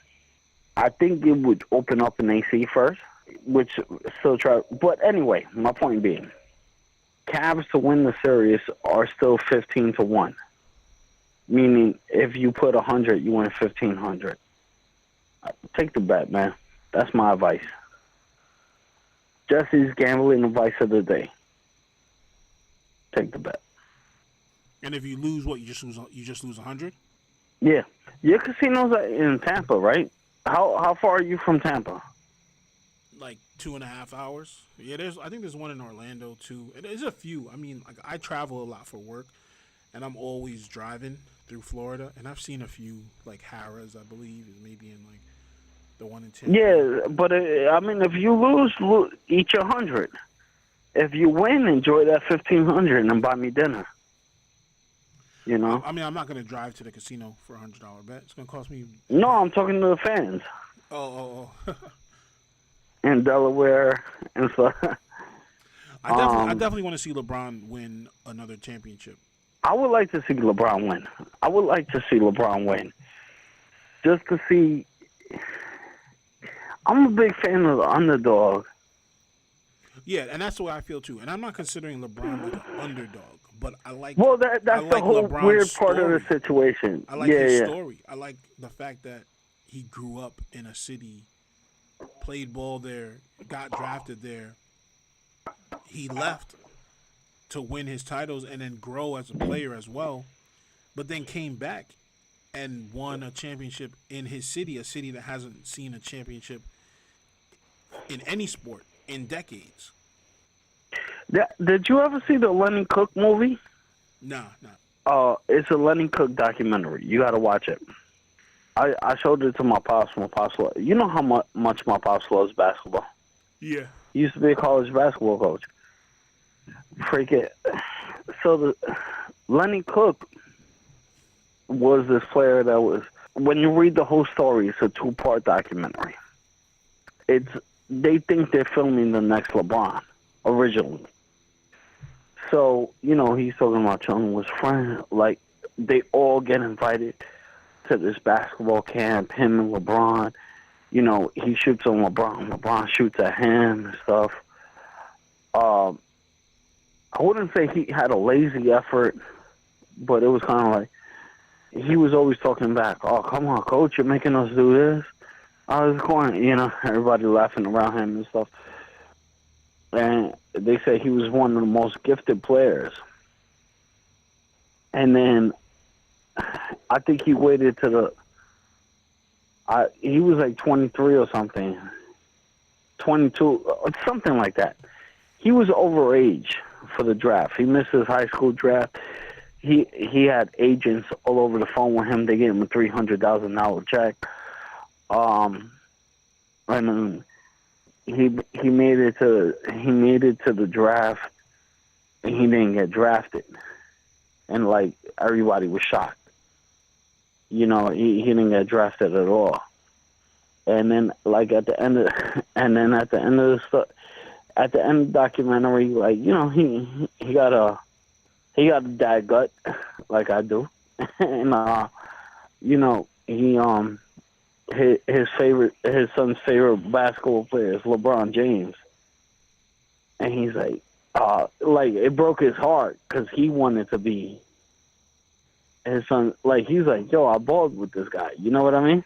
I think it would open up an AC first, which still try. But anyway, my point being, Cavs to win the series are still 15-1. Meaning, if you put 100, you win 1,500. Take the bet, man. That's my advice. Jesse's gambling advice of the day. Take the bet. And if you lose, what, you just lose 100? Yeah, your casino's in Tampa, right? How far are you from Tampa? Like 2.5 hours. Yeah, I think there's one in Orlando too. There's a few. I mean, like, I travel a lot for work, and I'm always driving through Florida, and I've seen a few, like Harrah's, I believe, is maybe in like the one in Tampa. Yeah, but I mean, if you lose, eat your 100. If you win, enjoy that 1,500 and buy me dinner. You know? I mean, I'm not gonna drive to the casino for $100 bet. It's gonna cost me. No, I'm talking to the fans Oh. in Delaware and stuff. I definitely want to see LeBron win another championship. I would like to see LeBron win. I would like to see LeBron win. Just to see. I'm a big fan of the underdog. Yeah, and that's the way I feel too. And I'm not considering LeBron like an underdog, but I like. Well, that's I like the whole LeBron's weird part story. of the situation. I like his story. I like the fact that he grew up in a city, played ball there, got drafted there. He left to win his titles and then grow as a player as well, but then came back and won a championship in his city, a city that hasn't seen a championship in any sport in decades. Did you ever see the Lenny Cook movie? Nah. It's a Lenny Cook documentary. You got to watch it. I showed it to my pops. My pops, you know how much my pops loves basketball. Yeah. He used to be a college basketball coach. Freak it. So Lenny Cook was this player that was. When you read the whole story, it's a 2-part documentary. They think they're filming the next LeBron originally. So, you know, he's talking about chilling with friends. Like, they all get invited to this basketball camp, him and LeBron. You know, he shoots on LeBron. LeBron shoots at him and stuff. I wouldn't say he had a lazy effort, but it was kind of like he was always talking back. Oh, come on, coach, you're making us do this. I was going, you know, everybody laughing around him and stuff. And they say he was one of the most gifted players. And then I think he waited to he was like 23 or something, 22, or something like that. He was overage for the draft. He missed his high school draft. He had agents all over the phone with him. They gave him a $300,000 check. And he made it to the draft, and he didn't get drafted. And like everybody was shocked. You know, he didn't get drafted at all. And then like at the end of the documentary, like, you know, he got a dad gut like I do. And you know, his son's favorite basketball player is LeBron James. And he's like it broke his heart because he wanted to be his son. Like, he's like, yo, I balled with this guy. You know what I mean?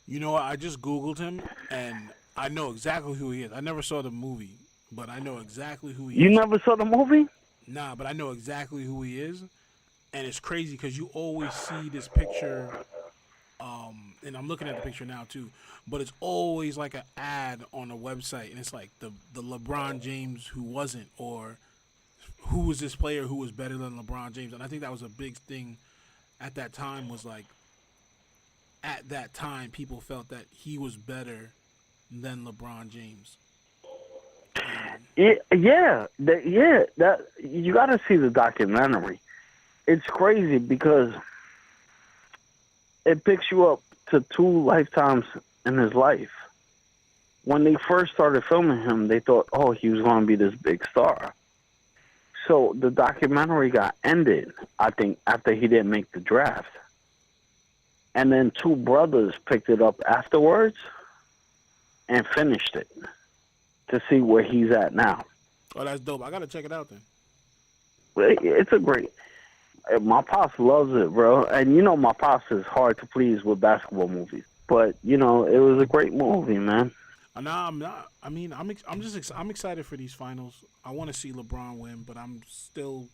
You know what? I just Googled him, and I know exactly who he is. I never saw the movie, but I know exactly who he is. You never saw the movie? Nah, but I know exactly who he is. And it's crazy because you always see this picture, and I'm looking at the picture now too, but it's always like an ad on a website, and it's like the LeBron James who wasn't, or who was this player who was better than LeBron James. And I think that was a big thing at that time, was like, at that time, people felt that he was better than LeBron James. That you got to see the documentary. It's crazy because it picks you up to 2 lifetimes in his life. When they first started filming him, they thought, oh, he was going to be this big star. So the documentary got ended, I think, after he didn't make the draft. And then 2 brothers picked it up afterwards and finished it to see where he's at now. Oh, that's dope. I got to check it out then. It's a great... My pops loves it, bro. And you know my pops is hard to please with basketball movies. But, you know, it was a great movie, man. No, I'm not. I mean, I'm excited for these finals. I want to see LeBron win, but I'm still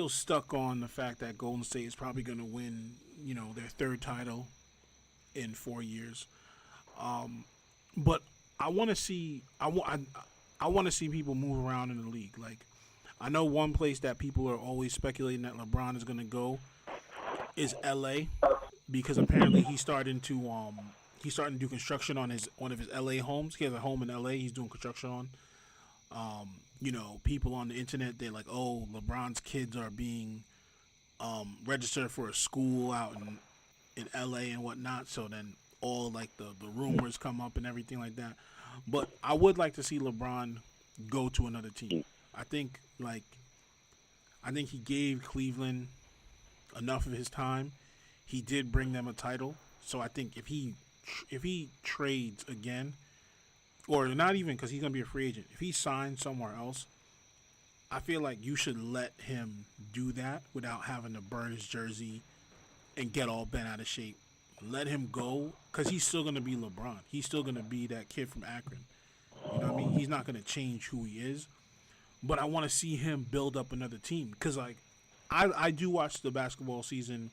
stuck on the fact that Golden State is probably going to win, you know, their 3rd title in 4 years. But I want to see I want to see people move around in the league. Like, I know one place that people are always speculating that LeBron is going to go is LA, because apparently he's starting to do construction on one of his LA homes. He has a home in LA he's doing construction on. You know, people on the internet, they're like, oh, LeBron's kids are being registered for a school out in LA and whatnot. So then all like the rumors come up and everything like that. But I would like to see LeBron go to another team. I think he gave Cleveland enough of his time. He did bring them a title. So I think if he trades again, or not even because he's going to be a free agent, if he signs somewhere else, I feel like you should let him do that without having to burn his jersey and get all bent out of shape. Let him go, because he's still going to be LeBron. He's still going to be that kid from Akron. You know what I mean? He's not going to change who he is. But I want to see him build up another team, because like I do watch the basketball season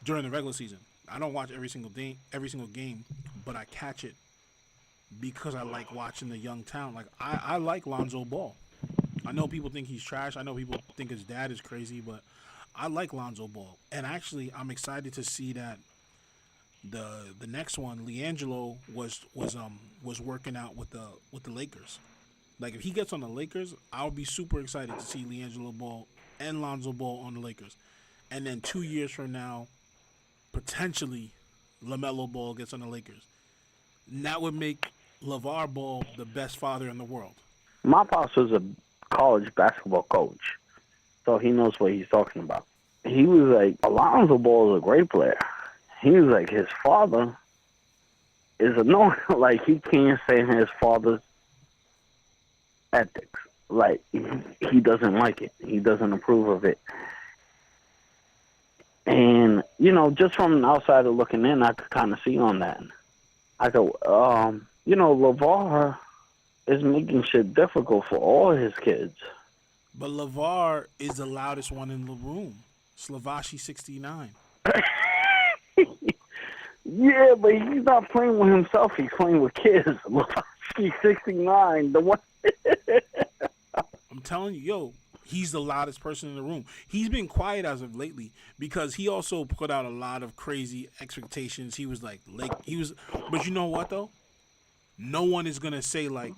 during the regular season. I don't watch every single game, but I catch it because I like watching the young talent. Like I like Lonzo Ball. I know people think he's trash. I know people think his dad is crazy, but I like Lonzo Ball. And actually, I'm excited to see that the next one, LiAngelo, was working out with the Lakers. Like, if he gets on the Lakers, I'll be super excited to see LiAngelo Ball and Lonzo Ball on the Lakers. And then 2 years from now, potentially, LaMelo Ball gets on the Lakers. And that would make LeVar Ball the best father in the world. My pops was a college basketball coach, so he knows what he's talking about. He was like, Alonzo Ball is a great player. He was like, his father is annoying. Like, he can't stand his father's ethics. Like, he doesn't like it. He doesn't approve of it. And, you know, just from an outsider looking in, I could kind of see on that. I go, you know, LeVar is making shit difficult for all his kids. But LeVar is the loudest one in the room. Slavashi 69. Yeah, but he's not playing with himself. He's playing with kids. Slavashi 69, the one... I'm telling you, yo, he's the loudest person in the room. He's been quiet as of lately because he also put out a lot of crazy expectations. He was like, but you know what though? No one is gonna say, like,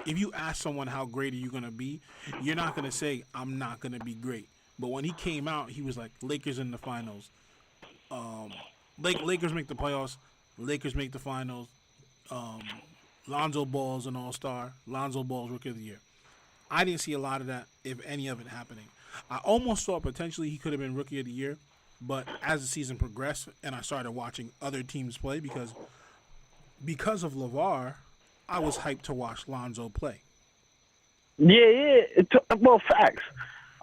if you ask someone how great are you gonna be, you're not gonna say I'm not gonna be great. But when he came out, he was like, Lakers in the finals. Lakers make the playoffs. Lakers make the finals. Lonzo Ball's an all-star. Lonzo Ball's Rookie of the Year. I didn't see a lot of that, if any of it, happening. I almost thought potentially he could have been Rookie of the Year, but as the season progressed and I started watching other teams play, because of LeVar, I was hyped to watch Lonzo play. Yeah. Well, facts.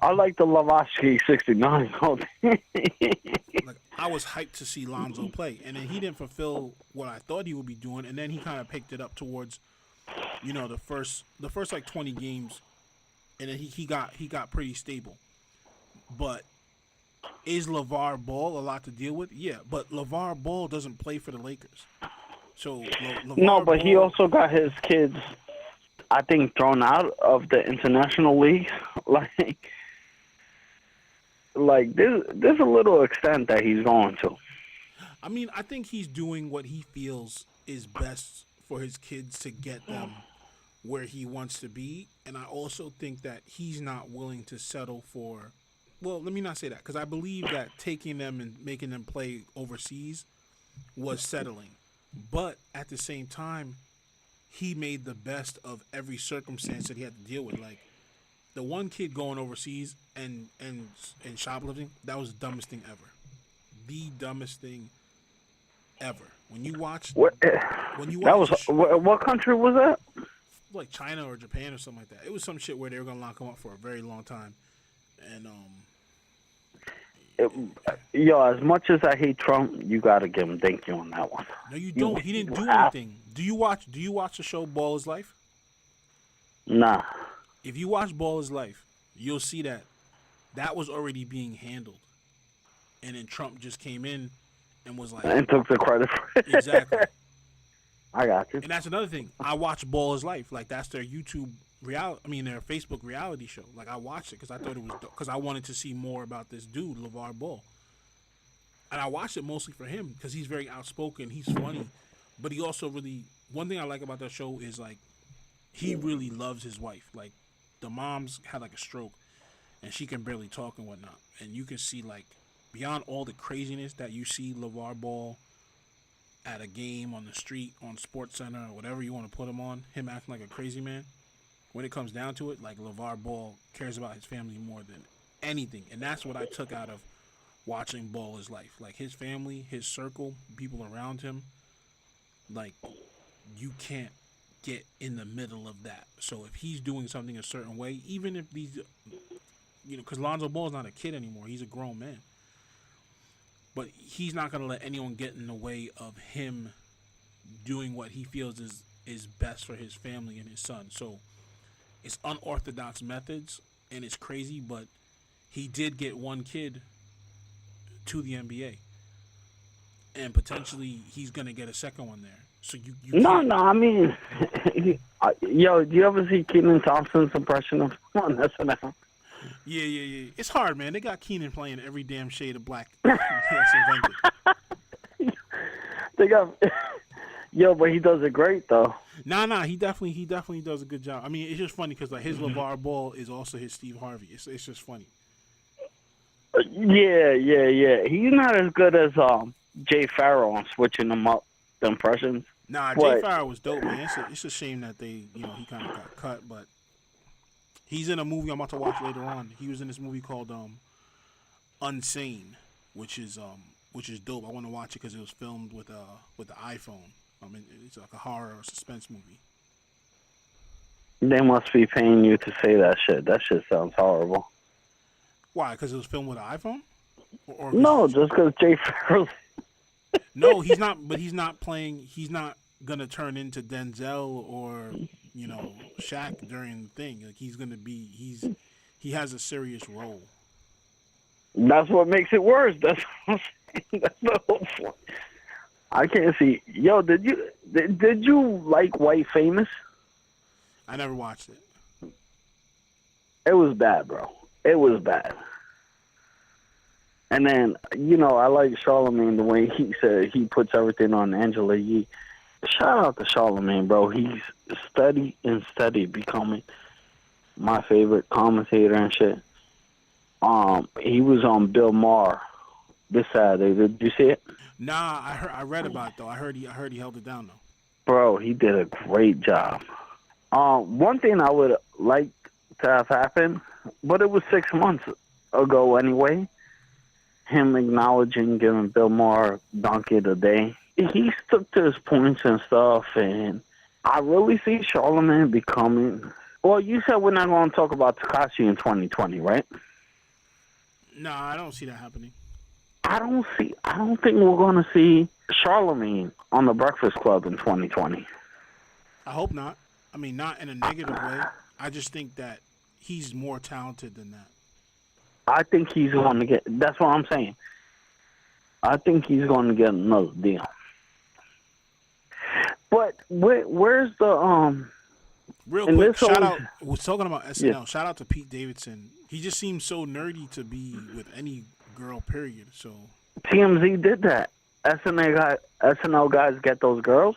I like the Slavashi 69. Like, I was hyped to see Lonzo play, and then he didn't fulfill what I thought he would be doing, and then he kind of picked it up towards, you know, the first like 20 games, and then he got pretty stable. But is LeVar Ball a lot to deal with? Yeah, but LeVar Ball doesn't play for the Lakers. So no, but he also got his kids, I think, thrown out of the international league. Like there's a little extent that he's going to. I mean, I think he's doing what he feels is best for his kids to get them where he wants to be. And I also think that he's not willing to settle for. Well, let me not say that, because I believe that taking them and making them play overseas was settling. But at the same time, he made the best of every circumstance that he had to deal with. Like, the one kid going overseas and shoplifting, that was the dumbest thing ever. The dumbest thing ever. When you watch, What country was that? Like China or Japan or something like that. It was some shit where they were gonna lock him up for a very long time, and as much as I hate Trump, you gotta give him thank you on that one. No, you don't. He didn't do anything. Do you watch the show Ball is Life? Nah. If you watch Ball is Life, you'll see that was already being handled, and then Trump just came in and was like, and took the credit for it. Exactly. I got you. And that's another thing. I watch Ball is Life. Like, that's their YouTube their Facebook reality show. Like, I watched it because I thought it was dope, because I wanted to see more about this dude, LeVar Ball. And I watched it mostly for him because he's very outspoken. He's funny. But he also really, one thing I like about that show is, like, he really loves his wife. Like, the mom's had, like, a stroke, and she can barely talk and whatnot. And you can see, like, beyond all the craziness that you see LeVar Ball at a game, on the street, on Sports Center, or whatever you want to put him on, him acting like a crazy man, when it comes down to it, like, LeVar Ball cares about his family more than anything. And that's what I took out of watching Ball is Life. Like, his family, his circle, people around him, like, you can't get in the middle of that. So if he's doing something a certain way, even if these, because Lonzo Ball's not a kid anymore, he's a grown man. But he's not going to let anyone get in the way of him doing what he feels is best for his family and his son. So it's unorthodox methods, and it's crazy, but he did get one kid to the NBA. And potentially he's going to get a second one there. So you No, I mean, do you ever see Kenan Thompson's impression of him on SNL? Yeah. It's hard, man. They got Keenan playing every damn shade of black that's invented. They got, but he does it great though. Nah. He definitely does a good job. I mean, it's just funny because, like, his LeVar Ball is also his Steve Harvey. It's just funny. Yeah. He's not as good as Jay Farrell on switching them up, the impressions. Nah, Jay Farrell was dope, man. It's a shame that he kind of got cut, but he's in a movie I'm about to watch later on. He was in this movie called Unsane, which is dope. I want to watch it because it was filmed with the iPhone. I mean, it's like a horror or suspense movie. They must be paying you to say that shit. That shit sounds horrible. Why? Because it was filmed with an iPhone? Or no, just because Jay Farrell. No, he's not. But he's not playing. He's not gonna turn into Denzel or Shaq during the thing. Like, he's gonna be. He has a serious role. That's what makes it worse. That's what I'm saying. That's the whole point. I can't see. Yo, did you like White Famous? I never watched it. It was bad, bro. It was bad. And then, I like Charlamagne the way he said he puts everything on Angela Yee. Shout out to Charlamagne, bro. He's steady becoming my favorite commentator and shit. He was on Bill Maher this Saturday. Did you see it? Nah, I read about it though. I heard he held it down though. Bro, he did a great job. One thing I would like to have happen, but it was 6 months ago anyway. Him acknowledging giving Bill Maher donkey of the day. He stuck to his points and stuff, and I really see Charlamagne becoming. Well, you said we're not going to talk about Tekashi in 2020, right? No, I don't see that happening. I don't think we're going to see Charlamagne on the Breakfast Club in 2020. I hope not. I mean, not in a negative way. I just think that he's more talented than that. I think he's going to get. That's what I'm saying. I think he's going to get another deal. But where's the Real quick, shout out. We're talking about SNL. Yeah. Shout out to Pete Davidson. He just seems so nerdy to be with any girl. Period. So TMZ did that. SNL guys get those girls?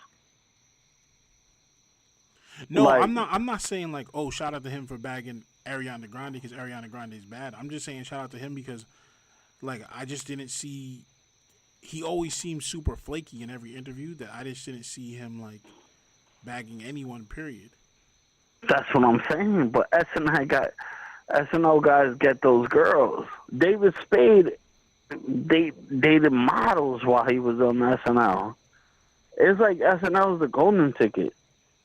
No, Like, I'm not saying like, oh, shout out to him for bagging Ariana Grande because Ariana Grande is bad. I'm just saying shout out to him because like I just didn't see. He always seems super flaky in every interview that I just didn't see him like bagging anyone. Period. that's what I'm saying. But SNL guys get those girls. David Spade, they dated models while he was on SNL. It's like SNL is the golden ticket.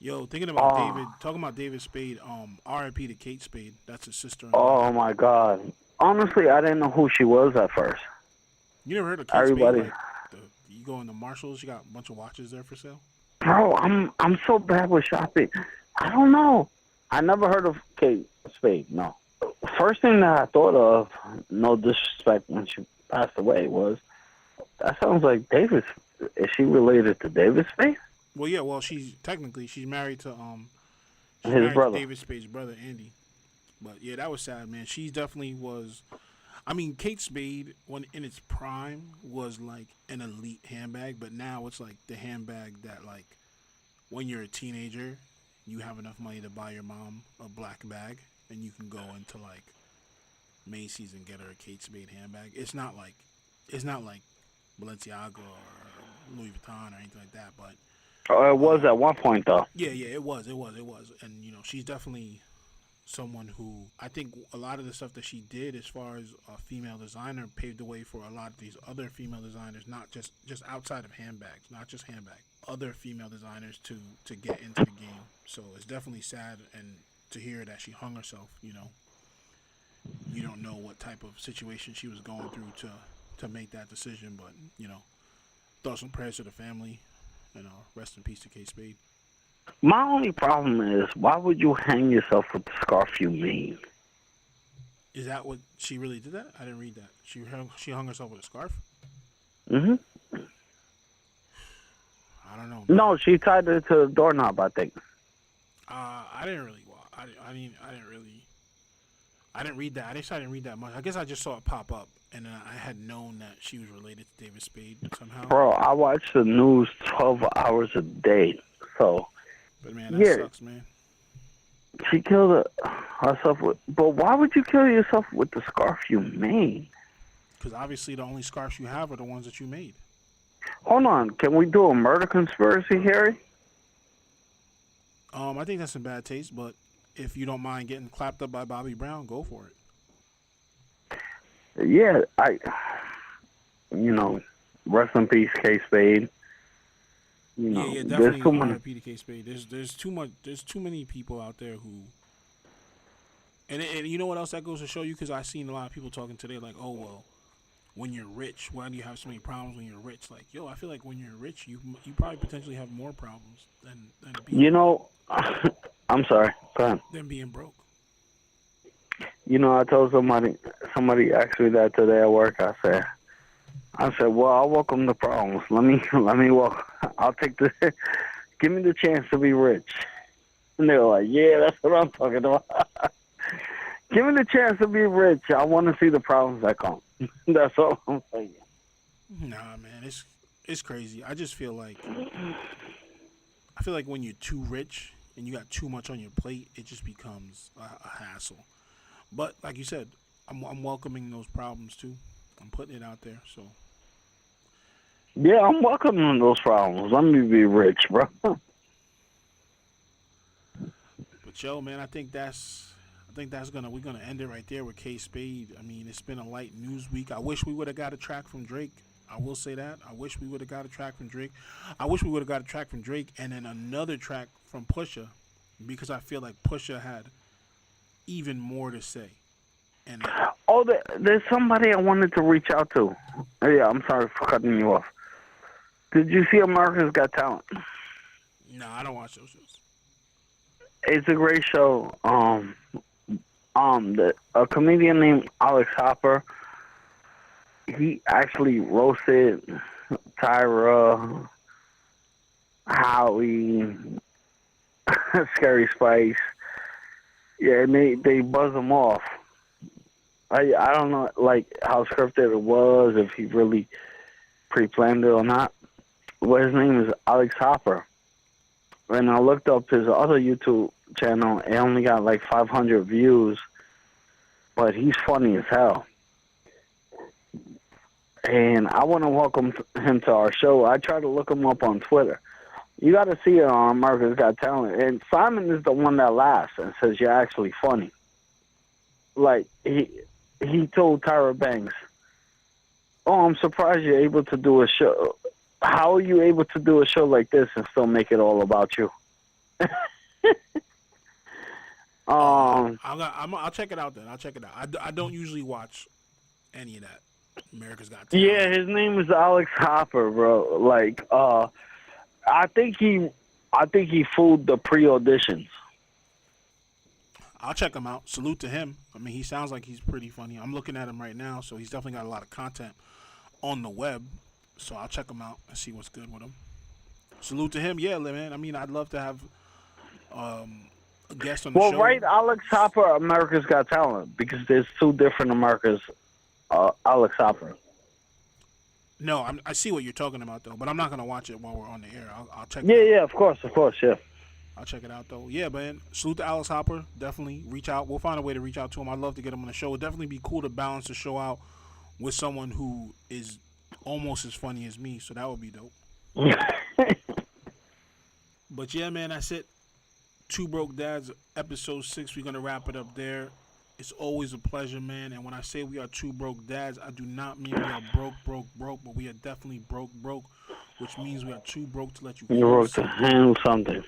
Yo, thinking about talking about David Spade. R.I.P. to Kate Spade. That's his sister-in-law. Oh my God. Honestly, I didn't know who she was at first. You never heard of Kate Everybody, Spade? Like, you go into Marshalls, you got a bunch of watches there for sale. bro, I'm so bad with shopping. I don't know. I never heard of Kate Spade. No. First thing that I thought of, no disrespect when she passed away, was that sounds like David. Is she related to David Spade? Well, yeah. Well, she's married to His brother. David Spade's brother Andy. But yeah, that was sad, man. She definitely was. I mean, Kate Spade, when in its prime, was like an elite handbag, but now it's like the handbag that, like, when you're a teenager, you have enough money to buy your mom a black bag, and you can go into like Macy's and get her a Kate Spade handbag. It's not like Balenciaga or Louis Vuitton or anything like that, but Oh, it was at one point though. yeah, it was, and she's definitely someone who I think a lot of the stuff that she did as far as a female designer paved the way for a lot of these other female designers, not just outside of handbags, not just handbags, other female designers to get into the game. So it's definitely sad and to hear that she hung herself. You don't know what type of situation she was going through to make that decision, but thoughts and prayers to the family, and rest in peace to Kate Spade. My only problem is, why would you hang yourself with the scarf you made? Is that what she really did? That I didn't read that. She hung herself with a scarf. Mm-hmm. I don't know. No, she tied it to the doorknob, I think. I didn't really. I didn't really. I didn't read that. I didn't read that much. I guess I just saw it pop up, and then I had known that she was related to David Spade somehow. Bro, I watch the news 12 hours a day, so. But man, that sucks, man. She killed herself with. But why would you kill yourself with the scarf you made? Because obviously the only scarves you have are the ones that you made. Hold on, can we do a murder conspiracy, Harry? I think that's in bad taste, but if you don't mind getting clapped up by Bobby Brown, go for it. Yeah, rest in peace, K Spade. Yeah, definitely R.I.P. to K Spade. There's too many people out there who, and you know what else that goes to show you? Because I've seen a lot of people talking today like, oh well, when you're rich, why do you have so many problems when you're rich? Like, yo, I feel like when you're rich, you probably potentially have more problems than being. I'm sorry. Go ahead. Than being broke. I told somebody asked me that today at work. I said, well, I'll welcome the problems. Let me walk. I'll take give me the chance to be rich. And they were like, yeah, that's what I'm talking about. Give me the chance to be rich. I want to see the problems that come. That's all I'm saying. Nah, man, it's crazy. I just feel like when you're too rich and you got too much on your plate, it just becomes a hassle. But like you said, I'm welcoming those problems too. I'm putting it out there, so. Yeah, I'm welcoming those problems. Let me be rich, bro. But yo, man, I think we're gonna end it right there with K Spade. I mean, it's been a light news week. I wish we would have got a track from Drake. I will say that. I wish we would have got a track from Drake. I wish we would have got a track from Drake and then another track from Pusha, because I feel like Pusha had even more to say. And there's somebody I wanted to reach out to. Yeah, I'm sorry for cutting you off. Did you see America's Got Talent? No, I don't watch those shows. It's a great show. A comedian named Alex Hopper, he actually roasted Tyra, Howie, Scary Spice. Yeah, and they buzz him off. I don't know, like, how scripted it was, if he really pre-planned it or not. Well, his name is Alex Hopper. And I looked up his other YouTube channel. It only got like 500 views. But he's funny as hell. And I want to welcome him to our show. I try to look him up on Twitter. You got to see it on America's Got Talent. And Simon is the one that laughs and says, you're actually funny. Like, he told Tyra Banks, oh, I'm surprised you're able to do a show. How are you able to do a show like this and still make it all about you? I'll check it out then. I'll check it out. I don't usually watch any of that. America's Got Talent. Yeah, his name is Alex Hopper, bro. Like, I think he fooled the pre-auditions. I'll check him out. Salute to him. I mean, he sounds like he's pretty funny. I'm looking at him right now, so he's definitely got a lot of content on the web. So I'll check him out and see what's good with him. Salute to him. Yeah, man. I mean, I'd love to have a guest on the show. Well, write Alex Hopper, America's Got Talent, because there's two different Americas. Alex Hopper. No, I see what you're talking about, though, but I'm not going to watch it while we're on the air. I'll check it out. Yeah, of course, yeah. I'll check it out, though. Yeah, man. Salute to Alex Hopper. Definitely reach out. We'll find a way to reach out to him. I'd love to get him on the show. It'd definitely be cool to balance the show out with someone who is almost as funny as me, so that would be dope. But, yeah, man, that's it. Two Broke Dads, episode 6. We're going to wrap it up there. It's always a pleasure, man. And when I say we are two broke dads, I do not mean we are broke, but we are definitely broke, which means we are too broke to let you broke to handle something.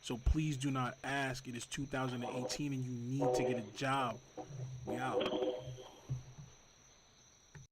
So please do not ask. It is 2018 and you need to get a job. We out.